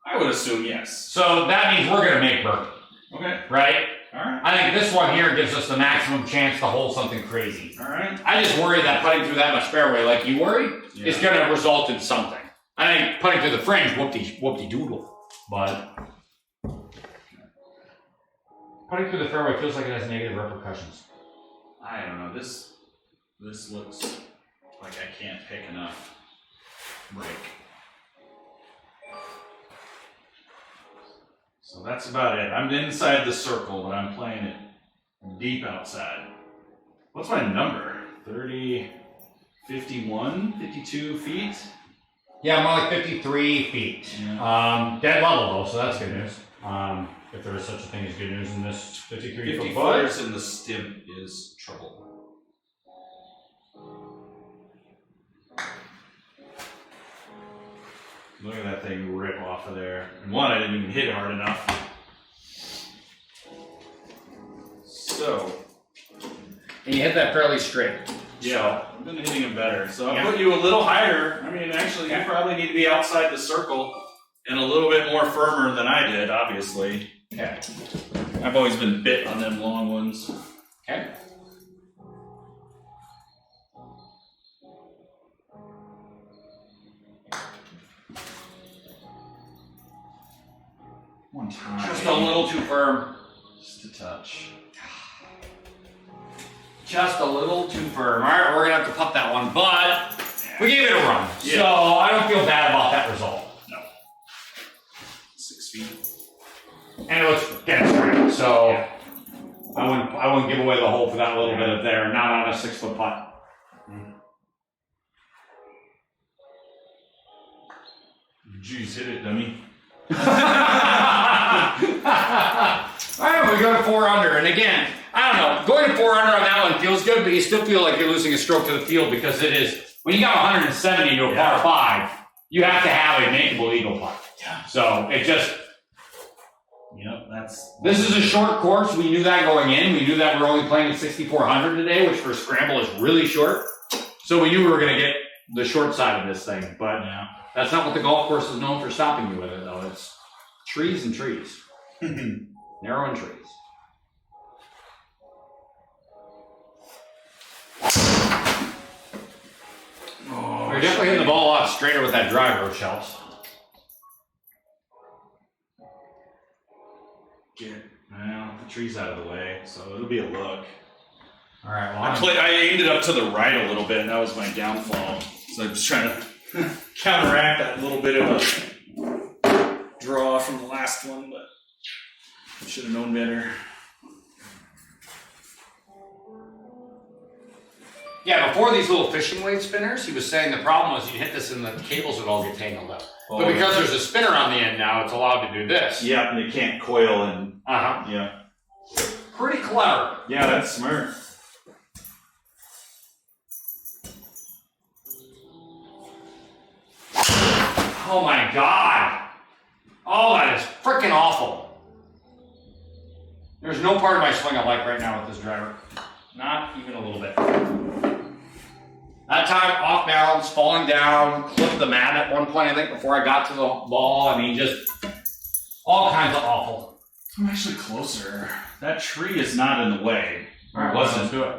I would assume yes. So that means we're going to make birdie. Okay. Right? Alright. I think this one here gives us the maximum chance to hold something crazy. Alright. I just worry that putting through that much fairway, like you worry, is going to result in something. I think putting through the fringe, whoop-de-doodle. But... putting through the fairway feels like it has negative repercussions. I don't know. This looks like I can't pick enough break. So that's about it. I'm inside the circle, but I'm playing it deep outside. What's my number? 30, 51, 52 feet? Yeah, more like 53 feet. Yeah. Dead level though, so that's good news. If there is such a thing as good news in this 53 foot footers in the stimp is trouble. Look at that thing rip off of there. And one, I didn't even hit hard enough. So. And you hit that fairly straight. Yeah, I've been hitting them better. So I'll put you a little higher. Actually, you probably need to be outside the circle And a little bit more firmer than I did, obviously. Okay. I've always been bit on them long ones. Okay. One time. Just a little too firm. Just a touch. Just a little too firm. All right, we're gonna have to putt that one, but we gave it a run. Yeah. So I don't feel bad about that result. No. 6 feet. And it looks dead straight. So I wouldn't give away the hole for that little bit of there, not on a 6-foot putt. Jeez, hit it, dummy. All right, we go to 4 under, and again, I don't know, going to 4 under on that one feels good, but you still feel like you're losing a stroke to the field because it is, when you got 170 to a par 5, you have to have a makeable eagle putt. Yeah. So it just, that's. this is a short course. We knew that going in. We knew that we're only playing at 6,400 today, which for Scramble is really short. So we knew we were going to get the short side of this thing, but that's not what the golf course is known for stopping you with it, though. It's trees and trees. Narrow and trees. Oh, You're definitely hitting the ball a lot straighter with that driver, which helps. Get the trees out of the way, so it'll be a look. All right, well, I aimed it up to the right a little bit, and that was my downfall. So I was trying to counteract that little bit of a draw from the last one, but I should have known better. yeah, before these little fishing weight spinners, he was saying the problem was you hit this and the cables would all get tangled up. Oh, but because there's a spinner on the end now, it's allowed to do this. Yeah, and they can't coil and yeah. Pretty clever. Yeah, that's smart. Oh my God. Oh, that is freaking awful. There's no part of my swing I like right now with this driver. Not even a little bit. That time, off balance, falling down, clipped the mat at one point, I think, before I got to the ball. I mean, just all kinds of awful. I'm actually closer. That tree is not in the way. All right, let's do it.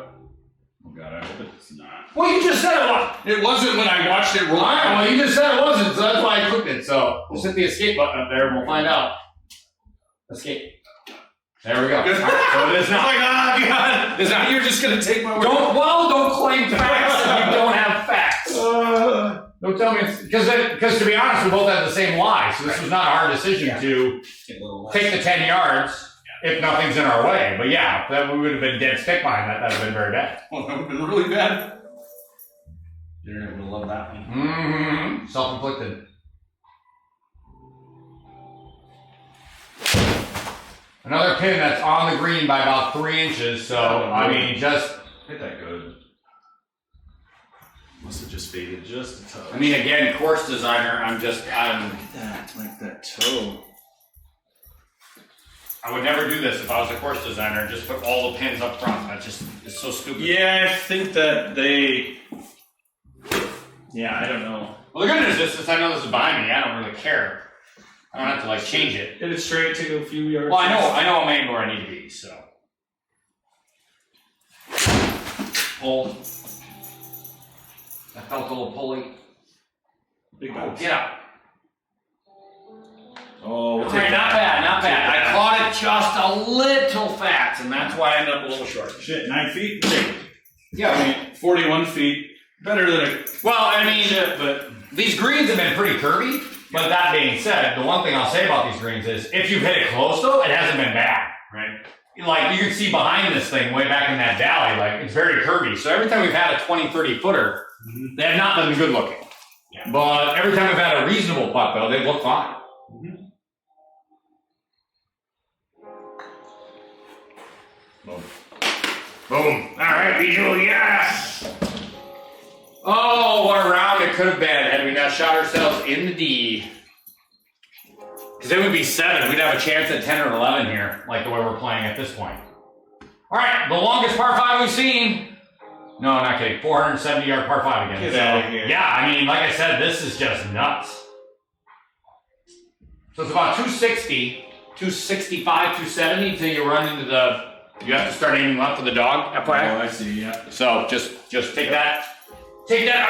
Oh God, I hope it's not. Well, you just said it was. It wasn't when I watched it roll. All right, well, you just said it wasn't, so that's why I clicked it. So just hit the escape button up there and we'll find out. Escape. There we go. Good. All right, so it is now. Oh my God! Is that you're just gonna take my word? Don't claim facts if you don't have facts. Don't tell me because to be honest, we both had the same lie. So this was not a hard decision to take the 10 yards if nothing's in our way. But yeah, that we would have been dead stick behind that. That would have been very bad. Well, that would have been really bad. You're gonna love that one. Mm-hmm. Self-inflicted. Another pin that's on the green by about 3 inches. So I mean, just hit that good. Must have just faded just a touch. I mean, again, course designer. I'm Look at that, like that toe. I would never do this if I was a course designer. Just put all the pins up front. That just is so stupid. Yeah, I think that they. Yeah, I don't know. Well, the good news is, since I know this is behind me, I don't really care. I don't have to like change it. Hit it straight, take a few yards. Well, I know I'm aimed where I need to be. So. Pull. I felt a little pulley. Big Oh, bounce. get out. Oh, we'll All take right, not that. bad, not bad. I caught it just a little fat, and that's why I ended up a little short. Shit, 9 feet? Yeah, I mean, 41 feet. Better than a. well, I mean, shit, but. these greens have been pretty curvy, but that being said, the one thing I'll say about these greens is if you've hit it close, though, it hasn't been bad, right? Like, you can see behind this thing way back in that valley, like, it's very curvy. So every time we've had a 20, 30 footer, they have not been good looking. Yeah. But every time we've had a reasonable putt, though, they've looked fine. Boom. Boom. All right, visual, yes! Oh, what a round it could have been had we not shot ourselves in the D. Because it would be 7. We'd have a chance at 10 or 11 here, like the way we're playing at this point. All right, the longest par 5 we've seen. No, not kidding. 470-yard par 5 again. Get out of here. Yeah, I mean, like I said, this is just nuts. So it's about 260, 265, 270 until you run into you have to start aiming left for the dog, FYI. Oh, I see, yeah. So just take that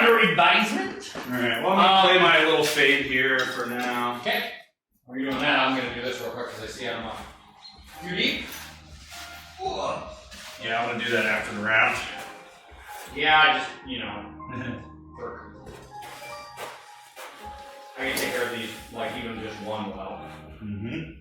under advisement. Alright, well, I'm gonna play my little fade here for now. Okay. While you're doing that, I'm gonna do this real quick because I see I'm too deep. Whoa. Yeah, I'm gonna do that after the round. Yeah, I just, I can take care of these, like even just one well. Mm-hmm.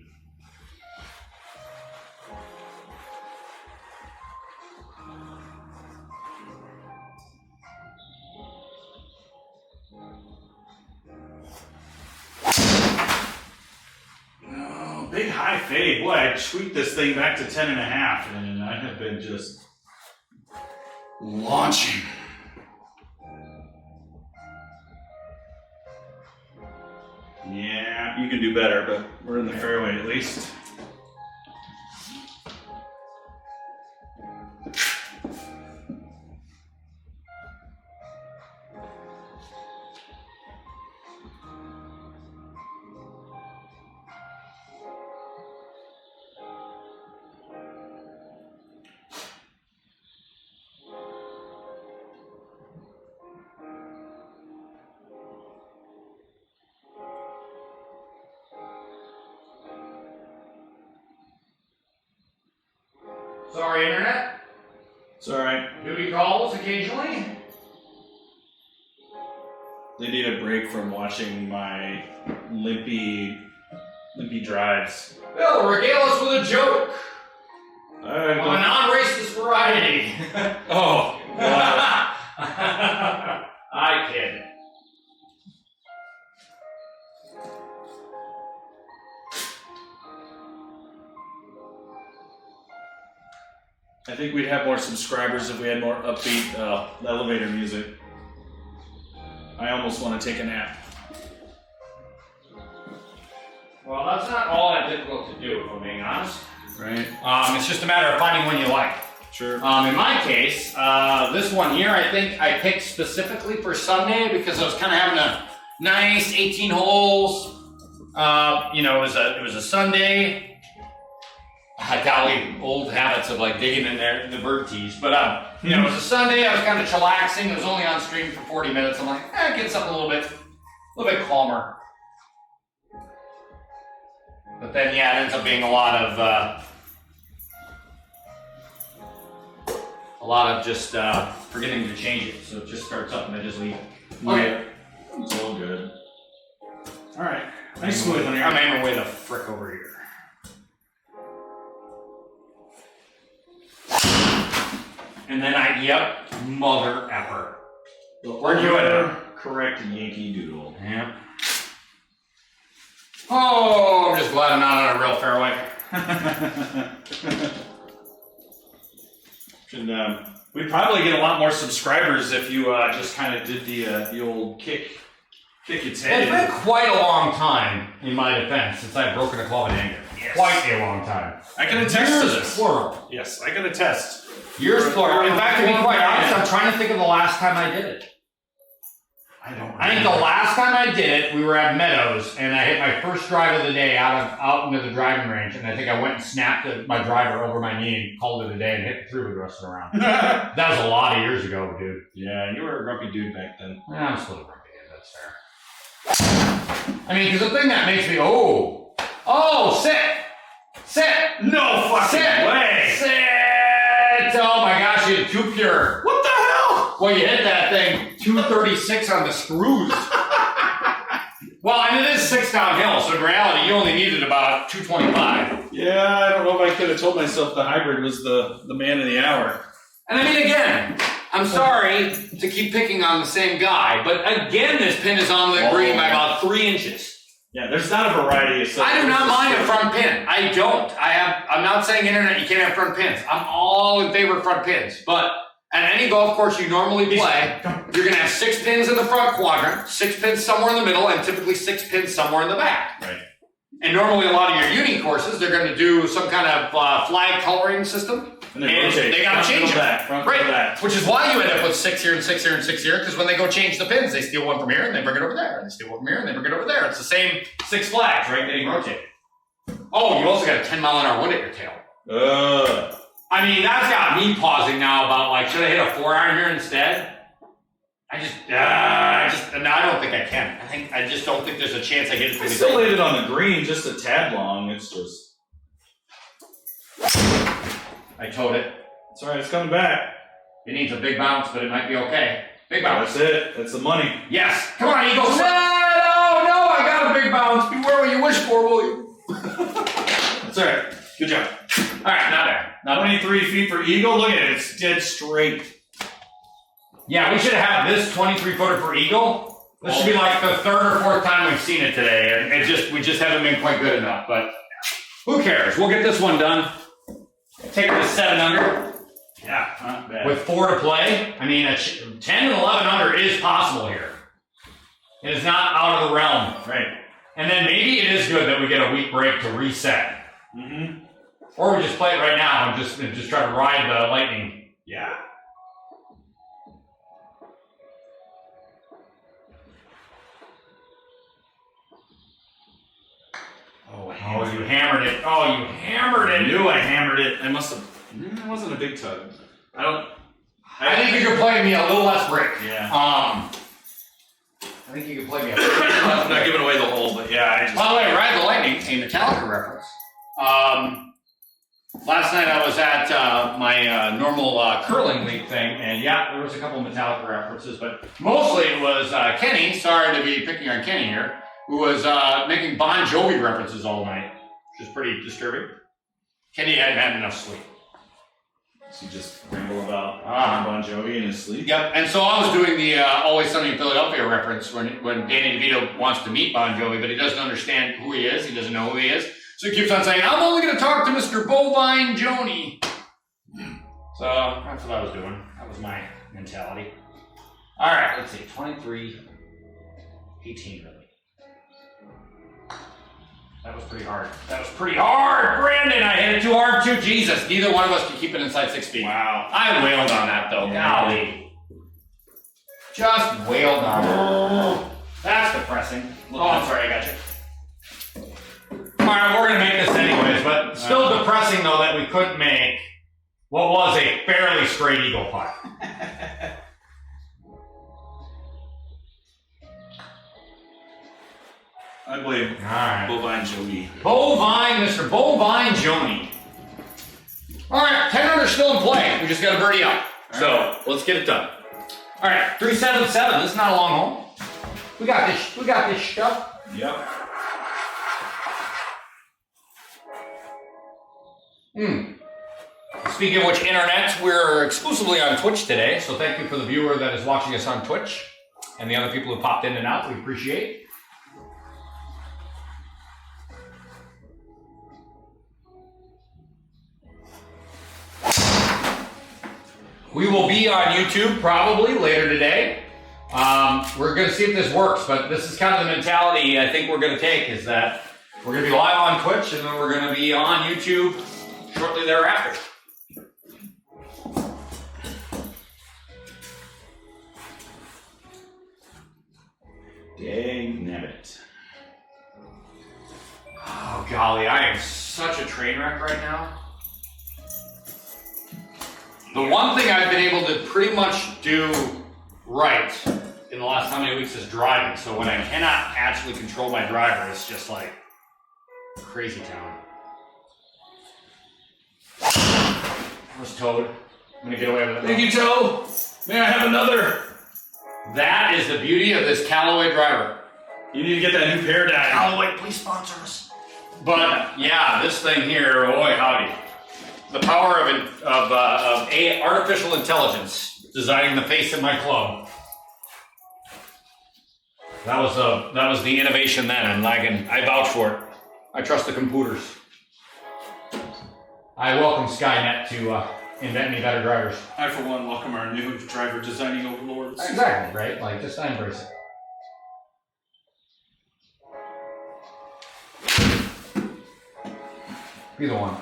Oh, big high fade. Boy, I tweaked this thing back to 10.5, and I have been just launching. Yeah, you can do better, but we're in the fairway at least. Sorry, Internet. It's alright. Duty calls occasionally. They need a break from watching my limpy drives. Bill, regale us with a joke of a I non-racist variety. oh, wow. I kid. I think we'd have more subscribers if we had more upbeat elevator music. I almost want to take a nap. Well, that's not all that difficult to do, if I'm being honest. Right? It's just a matter of finding one you like. Sure. In my case, this one here, I think I picked specifically for Sunday because I was kind of having a nice 18 holes. It was a Sunday. I got old habits of like digging in there in the bird tees, but it was a Sunday. I was kind of chillaxing. It was only on stream for 40 minutes. I'm like, get something a little bit calmer. But then, it ends up being a lot of just forgetting to change it. So it just starts up and I just leave it. Okay. It's all good. All right. Nice smooth one here. I'm aiming way the frick over here. And then mother effer. We're doing it. Correct Yankee Doodle. Yeah. Oh, I'm just glad I'm not on a real fairway. We'd probably get a lot more subscribers if you just kind of did the old kick its head. It's been quite a long time, in my defense, since I've broken a club in anger. Yes. Quite a long time. I can attest to Years this. plural. Yes, I can attest. Years plural. In fact, to be quite honest, I'm trying to think of the last time I did it. I think the last time I did it, we were at Meadows, and I hit my first drive of the day out into the driving range, and I think I went and snapped my driver over my knee and called it a day and hit it through the rest of the round. That was a lot of years ago, dude. Yeah, you were a grumpy dude back then. Yeah, I'm still a grumpy dude, that's fair. I mean, because the thing that makes me, sit! No fucking way! Sit! Oh my gosh, you're too pure. What the hell? Well, you hit that thing 236 on the screws. Well, and it is 6 downhill, so in reality, you only needed about 225. Yeah, I don't know if I could have told myself the hybrid was the man of the hour. And I mean, again, I'm sorry to keep picking on the same guy, but again, this pin is on the green by about 3 inches. Yeah, there's not a variety of stuff. I do not mind a front pin. I don't. I'm not saying internet you can't have front pins. I'm all in favor of front pins. But at any golf course you normally play, you're going to have 6 pins in the front quadrant, 6 pins somewhere in the middle, and typically 6 pins somewhere in the back. Right. And normally a lot of your uni courses, they're going to do some kind of flag coloring system. And they got to change it. Back. Which is why you end up with 6 here and 6 here and 6 here, because when they go change the pins, they steal one from here and they bring it over there. And they steal one from here and they bring it over there. It's the same 6 flags, right? Getting rotated. Oh, you also got a 10-mile-an-hour wind at your tail. I mean, that's got me pausing now about, like, should I hit a 4-iron here instead? I don't think I can. I just don't think there's a chance I get it. I still laid it on the green, just a tad long. It's just. I towed it. It's alright, it's coming back. It needs a big bounce, but it might be okay. Big bounce. That's it. That's the money. Yes. Come on, Eagle. No, I got a big bounce. Beware what you wish for, will you? That's alright. Good job. Alright, not bad. Not 23 feet for Eagle. Look at it. It's dead straight. Yeah, we should have had this 23-footer for Eagle. This should be like the 3rd or 4th time we've seen it today, and we just haven't been quite good enough. But who cares? We'll get this one done. Take it to 7 under. Yeah, not bad. With 4 to play. I mean, 10 and 11 under is possible here. It is not out of the realm. Right. And then maybe it is good that we get a week break to reset. Mm-hmm. Or we just play it right now and just try to ride the lightning. Yeah. Oh, you hammered it. Oh, you hammered it. I knew I hammered it. I must have. It wasn't a big tug. I think you could play me a little less break. Yeah. I think you could play me a little less break. I'm not giving away the hole, but yeah. By the way, Ride the Lightning, a Metallica reference. Last night I was at my normal curling league thing, and yeah, there was a couple of Metallica references, but mostly it was Kenny, sorry to be picking on Kenny here, who was making Bon Jovi references all night, which is pretty disturbing. Kenny hadn't had enough sleep. Does he just ramble about Bon Jovi in his sleep? Yep, and so I was doing the Always Sunny in Philadelphia reference when Danny DeVito wants to meet Bon Jovi, but he doesn't understand who he is, he doesn't know who he is. So he keeps on saying, I'm only going to talk to Mr. Bovine Joni. So that's what I was doing. That was my mentality. All right, let's see. 23, 18 really. That was pretty hard. That was pretty hard. Brandon, I hit it too hard too. Jesus, neither one of us can keep it inside 6 feet. Wow. I wailed on that though. Golly. Just wailed on it. That's depressing. Oh, I'm sorry, I got you. Alright, we're going to make this anyways, but still depressing though that we couldn't make what was a fairly straight eagle putt. I blame Bovine Joey. Bovine, Mr. Bovine Joni. Alright, 10 under still in play. We just got to birdie up. So, let's get it done. Alright, 377. This is not a long hole. We got this stuff. Yep. Speaking of which, internet, we're exclusively on Twitch today, so thank you for the viewer that is watching us on Twitch, and the other people who popped in and out, we appreciate. We will be on YouTube probably later today. We're going to see if this works, but this is kind of the mentality I think we're going to take, is that we're going to be live on Twitch, and then we're going to be on YouTube shortly thereafter. Dang nabbit. Oh golly, I am such a train wreck right now. The one thing I've been able to pretty much do right in the last how many weeks is driving. So when I cannot actually control my driver, it's just like crazy town. That was Toad. I'm gonna get away with it. Thank you, Joe. May I have another? That is the beauty of this Callaway driver. You need to get that new paradigm. Callaway, please sponsor us. But yeah, this thing here, boy howdy. The power of artificial intelligence designing the face of my club. That was the innovation then, and I vouch for it. I trust the computers. I welcome Skynet to invent me better drivers. I, for one, welcome our new driver designing overlords. Exactly, right? Like, just I embrace it. Either one.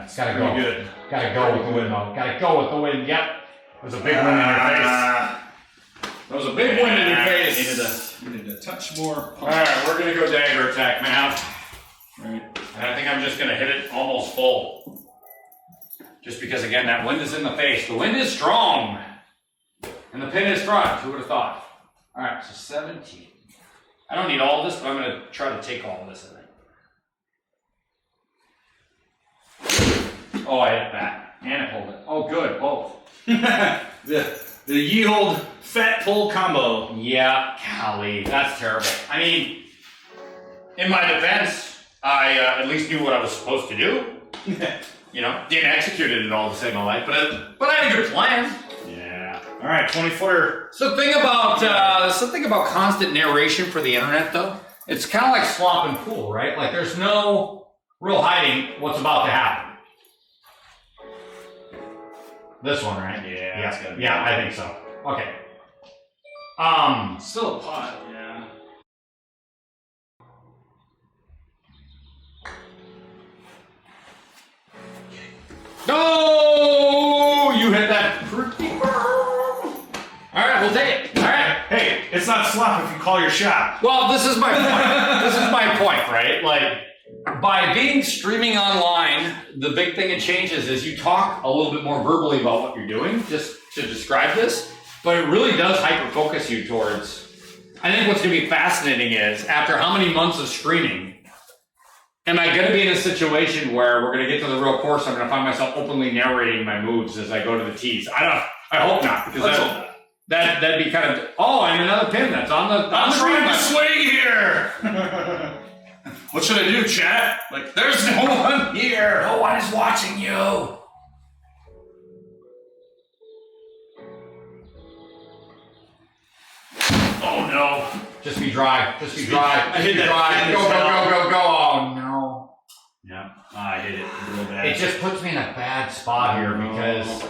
That's Gotta pretty go. good. Gotta go with the wind, though. Gotta go with the wind. Yep. There's a big wind in your face. There was a big wind in your face. Needed a touch more. Alright, we're gonna go dagger attack, man. Right. And I think I'm just gonna hit it almost full. Just because, again, that wind is in the face. The wind is strong. And the pin is front. Who would have thought? Alright, so 17. I don't need all of this, but I'm gonna try to take all of this, I think. Oh, I hit that. And it pulled it. Oh, good, both. the yield fat pull combo. Yeah, golly, that's terrible. I mean, in my defense, I at least knew what I was supposed to do. You know, didn't execute it at all to save my life, but I had a good plan. Yeah. All right, 20-footer. So think about something about constant narration for the internet, though. It's kind of like swamp and pool, right? Like there's no real hiding what's about to happen. This one, right? Yeah, that's gotta be I think so. Okay. Still a pot, yeah. No! You hit that pretty firm. Alright, we'll take it. Alright. Hey, it's not slop if you call your shot. Well, this is my point. This is my point, right? Like, by being streaming online, the big thing it changes is you talk a little bit more verbally about what you're doing, just to describe this, but it really does hyper-focus you towards, I think what's going to be fascinating is, after how many months of streaming, am I going to be in a situation where we're going to get to the real course, I'm going to find myself openly narrating my moves as I go to the tees? I hope not, because that'd be kind of, and another pin that's on the I'm trying to screen. swing here. What should I do, chat? Like, there's no one here. No one is watching you. Oh no. Just be dry. Just be dry. I hit that dry. pin Go, as go, well. go, go, go. Oh no. Yeah, I hit it real bad. It just puts me in a bad spot here because.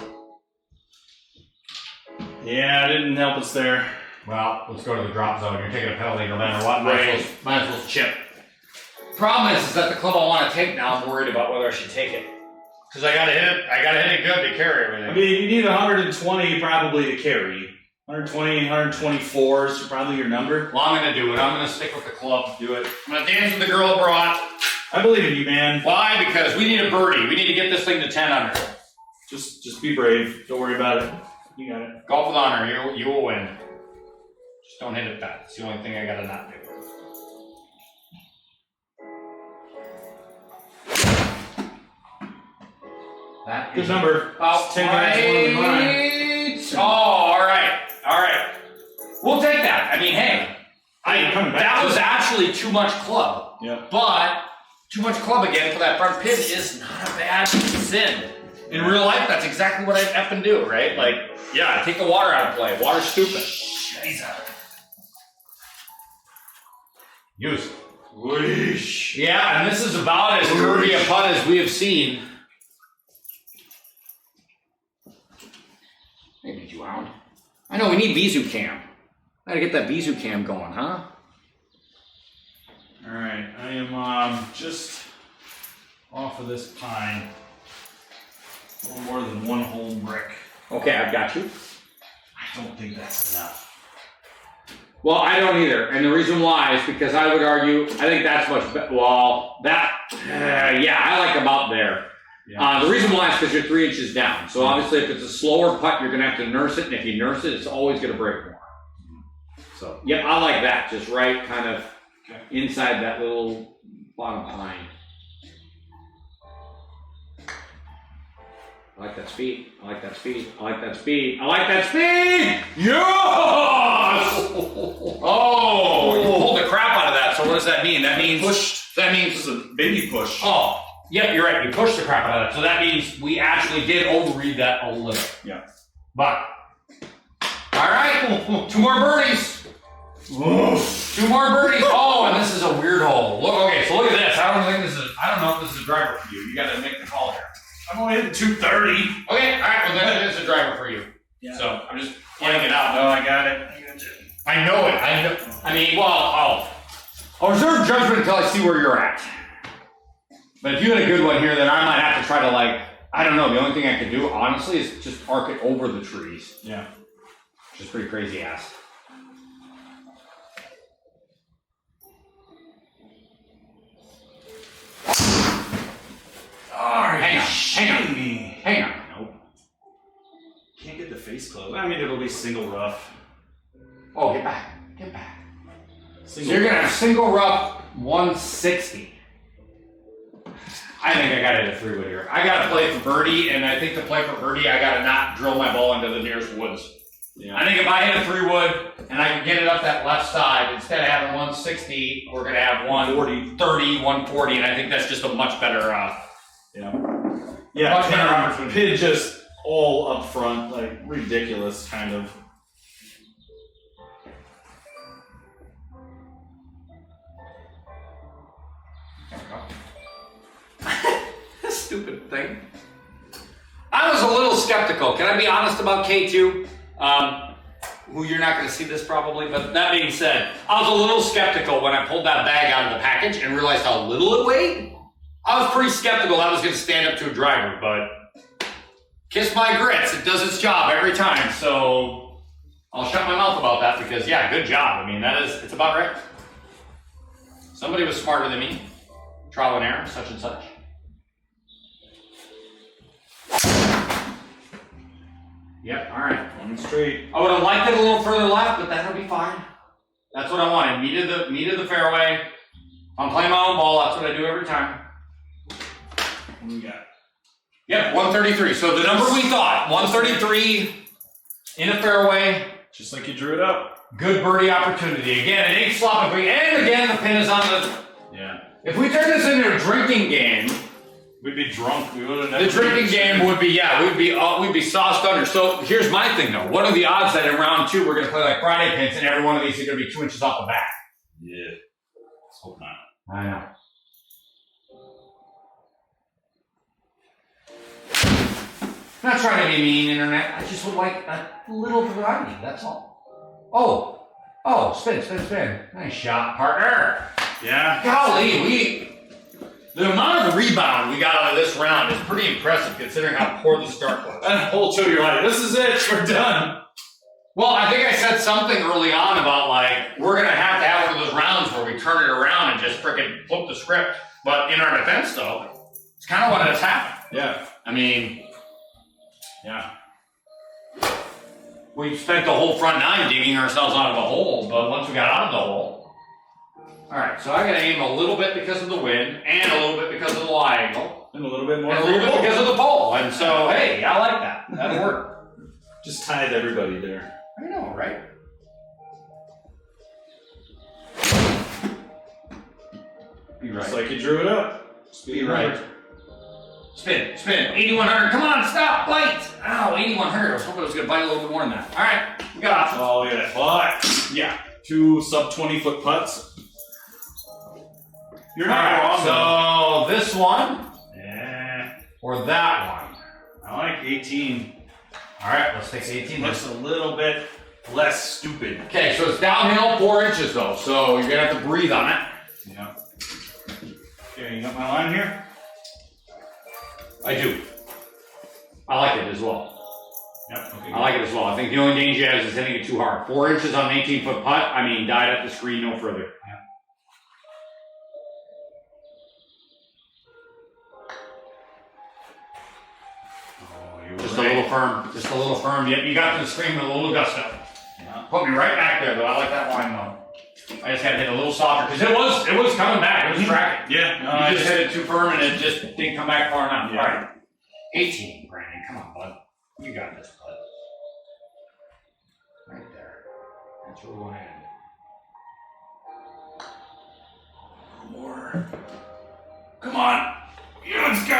Yeah, it didn't help us there. Well, let's go to the drop zone. You're taking a penalty no matter what. Right. Might as well chip. Problem is that the club I want to take now, I'm worried about whether I should take it. Because I gotta hit it good to carry everything. I mean, you need 120 probably to carry. 120, 124 is probably your number. Well, I'm gonna do it. I'm gonna stick with the club. Do it. I'm gonna dance with the girl abroad. I believe in you, man. Why? Because we need a birdie. We need to get this thing to 10 under. Just be brave. Don't worry about it. You got it. Golf with honor. You will win. Just don't hit it back. It's the only thing I gotta not do. That Good is number. about 10 guys more than mine. right. Oh, all right. All right. We'll take that. I mean, hey, that was actually too much club. Yep. But too much club again for that front pin is not a bad sin. In real life, that's exactly what I effing do, right? Like, yeah, take the water out of play. Water's stupid. Use. Whoosh. Yeah, and this is about as curvy a putt as we have seen. Maybe you out. I know we need Visu cam. Gotta get that Visu cam going, huh? All right, I am just off of this pine. A little more than one whole brick. Okay, I've got you. I don't think that's enough. Well, I don't either, and the reason why is because I would argue I think that's much better. Well, yeah, I like about there. Yeah. The reason why is because you're 3 inches down. So obviously, if it's a slower putt, you're gonna have to nurse it, and if you nurse it, it's always gonna break more. So, yep, I like that. Just right, kind of inside that little bottom pine. I like that speed. I like that speed. I like that speed. I like that speed! Yes! Oh, you pulled the crap out of that. So what does that mean? That means Pushed. That means This is a baby push. Oh, yeah, you're right. You pushed the crap out of that. So that means we actually did overread that a little. Yeah. But all right, 2 more birdies. Oof. 2 more birdies. Oh, and this is a weird hole. Look, okay, so look at this. I don't know if this is a driver for you. You got to make the call here. I'm only hitting 230. Okay, all right. Well, then it is a driver for you. Yeah. So I'm just pointing it out. No, I got it. I know it. I know. I mean, well, I'll reserve judgment until I see where you're at. But if you had a good one here, then I might have to try to like, I don't know. The only thing I could do, honestly, is just arc it over the trees. Yeah. Which is pretty crazy ass. Hang on. Nope. Can't get the face closed. I mean, it'll be single rough. Oh, get back. So you're going to have single rough 160. I think I got to hit a 3-wood here. I got to play for birdie, and I think to play for birdie, I got to not drill my ball into the nearest woods. Yeah. I think if I hit a 3-wood and I can get it up that left side, instead of having 160, we're going to have 130, 140, and I think that's just a much better, much better opportunity. Pin just all up front, like ridiculous kind of. Stupid thing. I was a little skeptical. Can I be honest about K2? Who you're not going to see this probably, but that being said, I was a little skeptical when I pulled that bag out of the package and realized how little it weighed. I was pretty skeptical that was going to stand up to a driver, but kiss my grits. It does its job every time, so I'll shut my mouth about that because, yeah, good job. I mean, it's about right. Somebody was smarter than me. Trial and error, such and such. Yep, all right. One straight. I would have liked it a little further left, but that'll be fine. That's what I wanted. Meet of the fairway. If I'm playing my own ball, that's what I do every time. What do we got? Yep, 133. So the number we thought, 133 in a fairway. Just like you drew it up. Good birdie opportunity. Again, it ain't sloppy. And again, the pin is on the... Yeah. If we turn this into a drinking game... We'd be drunk. We would have never. The drinking game would be, we'd be sauced under. So here's my thing though. What are the odds that in round 2 we're going to play like Friday pins and every one of these is going to be 2 inches off the back? Yeah. Let's hope not. I know. I'm not trying to be mean, internet. I just would like a little variety. That's all. Oh, spin. Nice shot, partner. Yeah. Golly, the amount of rebound we got out of this round is pretty impressive considering how poor the start was. And whole 2, you're like, this is it, we're done. Well, I think I said something early on about like, we're going to have one of those rounds where we turn it around and just frickin' flip the script. But in our defense though, it's kind of what has happened. Yeah. I mean, yeah. We spent the whole front 9 digging ourselves out of the hole, but once we got out of the hole, all right, so I got to aim a little bit because of the wind, and a little bit because of the lie angle, and a little bit more, and a little bit because of the pole. And so, hey, I like that. That'll work. Just tied everybody there. I know, right? Be right. Just like you drew it up. Be right. Spin. 8100. Come on, stop, bite. Ow, 8100. I was hoping it was going to bite a little bit more than that. All right, we got options. Oh, look at that putt. Yeah, 2 sub 20-foot putts. You're not wrong. So this one, or that one. I like 18. All right, let's take 18. Looks a little bit less stupid. Okay, so it's downhill 4 inches though, so you're gonna have to breathe on it. Yeah. Okay, you got my line here? I do. I like it as well. Yep. Okay. I like it as well. I think the only danger you have is hitting it too hard. 4 inches on an 18-foot putt. I mean, died at the screen, no further. Yeah. Just a little firm. Yep, you got to the screen with a little gusto. Yeah. Put me right back there, though. I like that line, though. I just had to hit a little softer because it was coming back. It was tracking. Yeah. No, you just hit it too firm and it just didn't come back far enough. Yeah. All right. 18, Brandon. Come on, bud. You got this, bud. Right there. That's where we want to end. More. Come on. Yeah, let's go.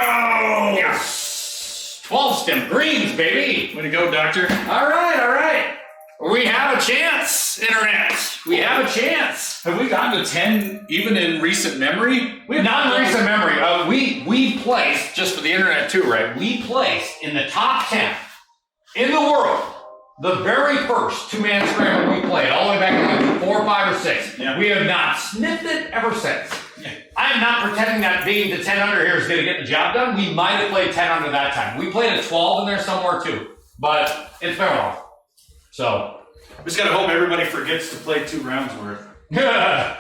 Yes. 12 stem greens, baby. Way to go, doctor. All right. We have a chance, internet. We have a chance. Have we gotten to 10 even in recent memory? We have not in recent memory. We placed, just for the internet too, right? We placed in the top 10 in the world the very first 2-man scramble we played, all the way back in like 4, 5, or 6. Yeah. We have not sniffed it ever since. Yeah. I I'm not pretending that being the 10 under here is going to get the job done. We might have played 10 under that time. We played a 12 in there somewhere too, but it's been wrong. So We just gotta hope everybody forgets to play 2 rounds worth. yeah.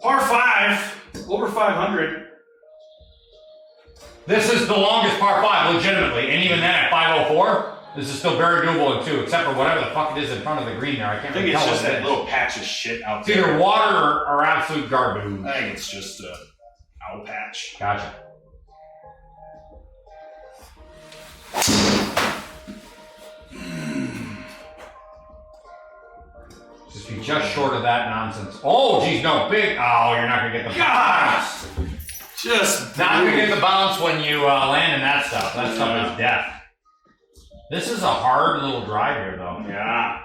Par 5, over 500. This is the longest par 5, legitimately, and even then at 504, this is still very doable in 2, except for whatever the fuck it is in front of the green there. I can't I think really it's tell just what it that is. little patch of shit out It's there. either water or absolute garbage. I think it's just a owl patch. Gotcha. Just be just short of that nonsense. Oh, geez, no, big. Oh, you're not gonna get the Gosh! Just not gonna get the bounce when you land in that stuff. That stuff is death. This is a hard little drive here, though. Yeah.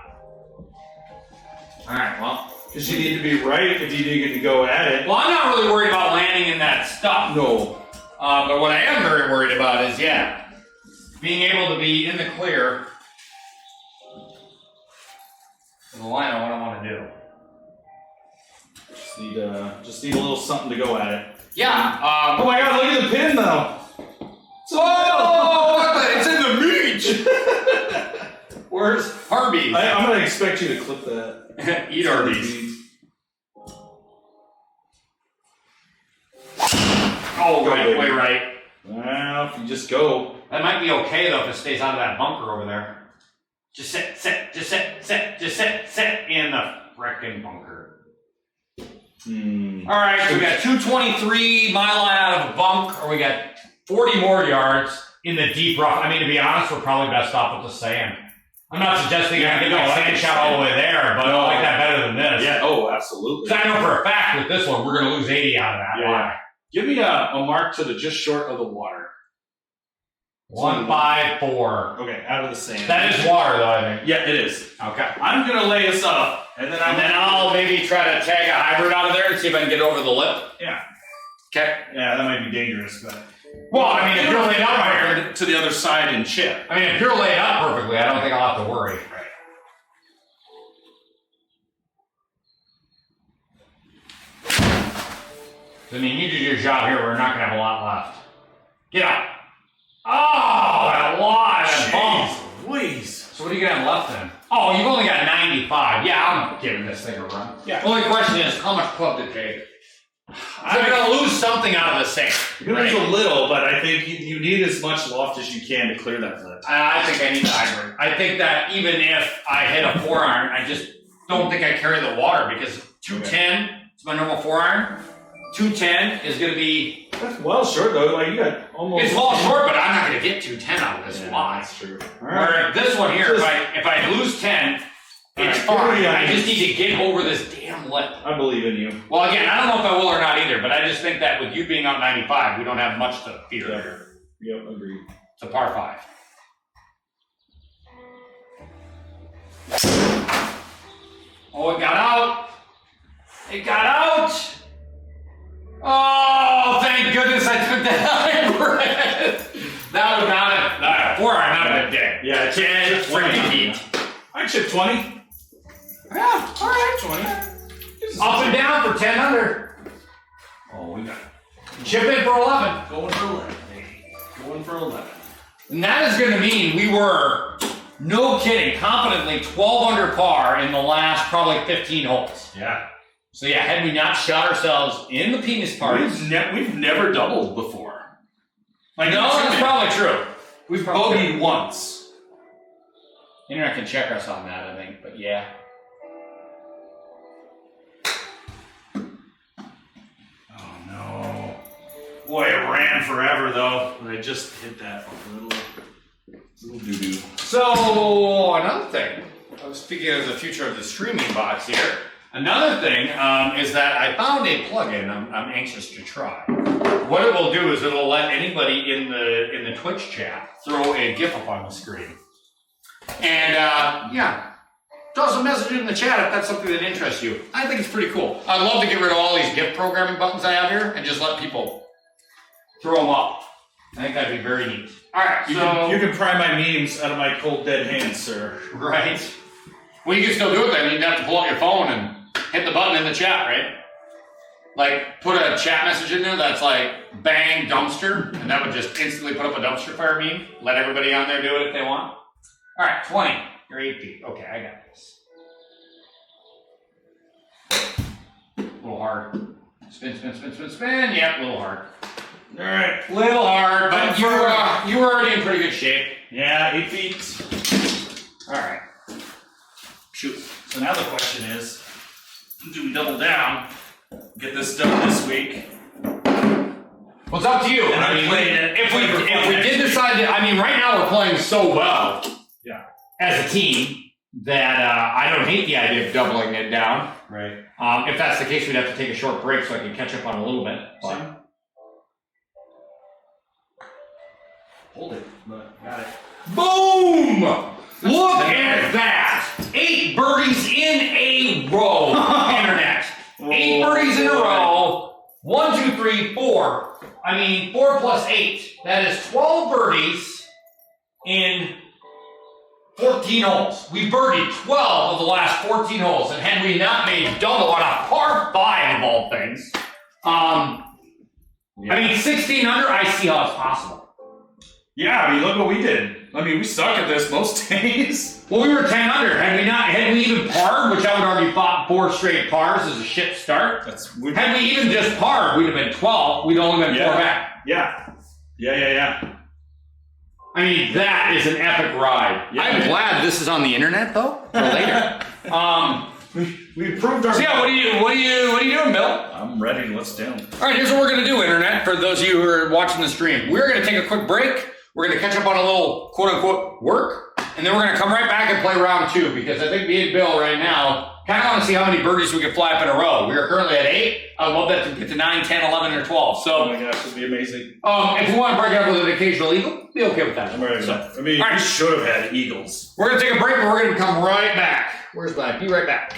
All right, well. Because you need to be right if you need to go at it. Well, I'm not really worried about landing in that stuff. No. But what I am very worried about is, being able to be in the clear. The line of what I want to do. Just need a little something to go at it. Yeah. Oh my God! Look at the pin though. It's in the meat. Where's Harvey's? I'm gonna expect you to clip that. Eat Harvey's. Oh, right, way right. Well, if you just go. That might be okay though if it stays out of that bunker over there. Just sit in the frickin' bunker. All right, so we got 223 mile out of a bunk, or we got 40 more yards in the deep rough. I mean, to be honest, we're probably best off with the sand. I'm not suggesting I get my sand shot all the way there, but I like that better than this. Yeah. Oh, absolutely. Because I know for a fact with this one, we're going to lose 80 out of that. Yeah. Give me a mark to the just short of the water. 154. Okay, out of the sand. That is water, though, I think. Yeah, it is. Okay. I'm gonna lay us up, and then I'll maybe try to tag a hybrid out of there and see if I can get over the lip. Yeah. Okay. Yeah, that might be dangerous, but. Well, I mean, if you're laid up right to the other side and chip. I mean, if you're laid up perfectly, I don't think I'll have to worry. I mean, you did your job here. We're not going to have a lot left. Get out. Oh, a lot of bumps. Please. So what are you going to have left then? Oh, you've only got 95. Yeah, I'm giving this thing a run. Yeah. The only question is, how much club to take? I'm going to lose something out of the sand. You're going to lose a little, but I think you need as much loft as you can to clear that lip. I think I need the hybrid. I think that even if I hit a 4-iron, I just don't think I carry the water because 210 is my normal 4-iron. 210 is going to be... That's well short, though. Like, you got almost... It's well short, but I'm not going to get 210 out of this line. That's true. Where this one here, if I lose 10, it's fine. I just need to get over this damn lip. I believe in you. Well, again, I don't know if I will or not either, but I just think that with you being up 95, we don't have much to fear there. Yep, agreed. It's a par 5. Oh, it got out. It got out. Oh, thank goodness I took that hybrid. That would not have, 4-iron, not have been dead. Yeah, 10 freaking feet. I chipped 20. Yeah, all right. 20. Up and down for 10 under. Oh, we got Chip in for 11. going for 11, baby. Going for 11. And that is going to mean we were, no kidding, confidently 12 under par in the last probably 15 holes. Yeah. So yeah, had we not shot ourselves in the penis parts. We've never doubled before. Like, no, that's probably true. We've bogeyed once. Internet can check us on that, I think, but yeah. Oh no. Boy, it ran forever though. And I just hit that little doo-doo. So, another thing, I was speaking of the future of the streaming box here. Another thing is that I found a plugin I'm anxious to try. What it will do is it'll let anybody in the Twitch chat throw a GIF up on the screen. And yeah, toss a message in the chat if that's something that interests you. I think it's pretty cool. I'd love to get rid of all these GIF programming buttons I have here and just let people throw them up. I think that'd be very neat. All right, so... You can pry my memes out of my cold dead hands, sir. Right. Well, you can still do it then. You'd have to pull out your phone and hit the button in the chat, right? like put a chat message in there that's like bang dumpster, and that would just instantly put up a dumpster fire meme. Let everybody on there do it if they want. All right, 20. You're 8 feet. Okay, I got this. A little hard. Spin, spin, spin, spin, spin. Yep, a little hard. All right. Little hard, but you were already in pretty good shape. Yeah, 8 feet. All right. Shoot. So now the question is, do we double down, get this done this week? Well, it's up to you. And I mean, if we did decide to, I mean, right now we're playing so well, yeah, as a team that I don't hate the idea of doubling it down. Right. If that's the case, we'd have to take a short break so I can catch up on a little bit. But. Hold it. But got it. Boom! Look at that! 8 birdies in a row. Internet. 8 birdies in a row. 1, 2, 3, 4. I mean, 4 plus 8. That is 12 birdies in 14 holes. We birdied 12 of the last 14 holes, and had we not made double on a par 5 of all things, I mean, 16 under, I see how it's possible. Yeah, I mean, look what we did. I mean, we suck at this most days. Well, we were 10 under. Had we even parred, which I would argue 4 straight pars is a shit start. Had we even just parred, we'd have been 12. We'd only been 4 back. Yeah. I mean, that is an epic ride. Yeah, I'm glad this is on the internet, though, for later. We proved our. So yeah, what are you doing, Bill? I'm ready. Let's do. All right, here's what we're gonna do, internet. For those of you who are watching the stream, we're gonna take a quick break. We're gonna catch up on a little quote-unquote work, and then we're gonna come right back and play round 2, because I think me and Bill right now kind of want to see how many birdies we can fly up in a row. We are currently at 8. I'd love that to get to 9, 10, 11, or 12. So, oh my gosh, this would be amazing. If we want to break it up with an occasional eagle, be okay with that. I'm ready. So, I mean, right. We should have had eagles. We're gonna take a break, and we're gonna come right back. Where's Black? Be right back.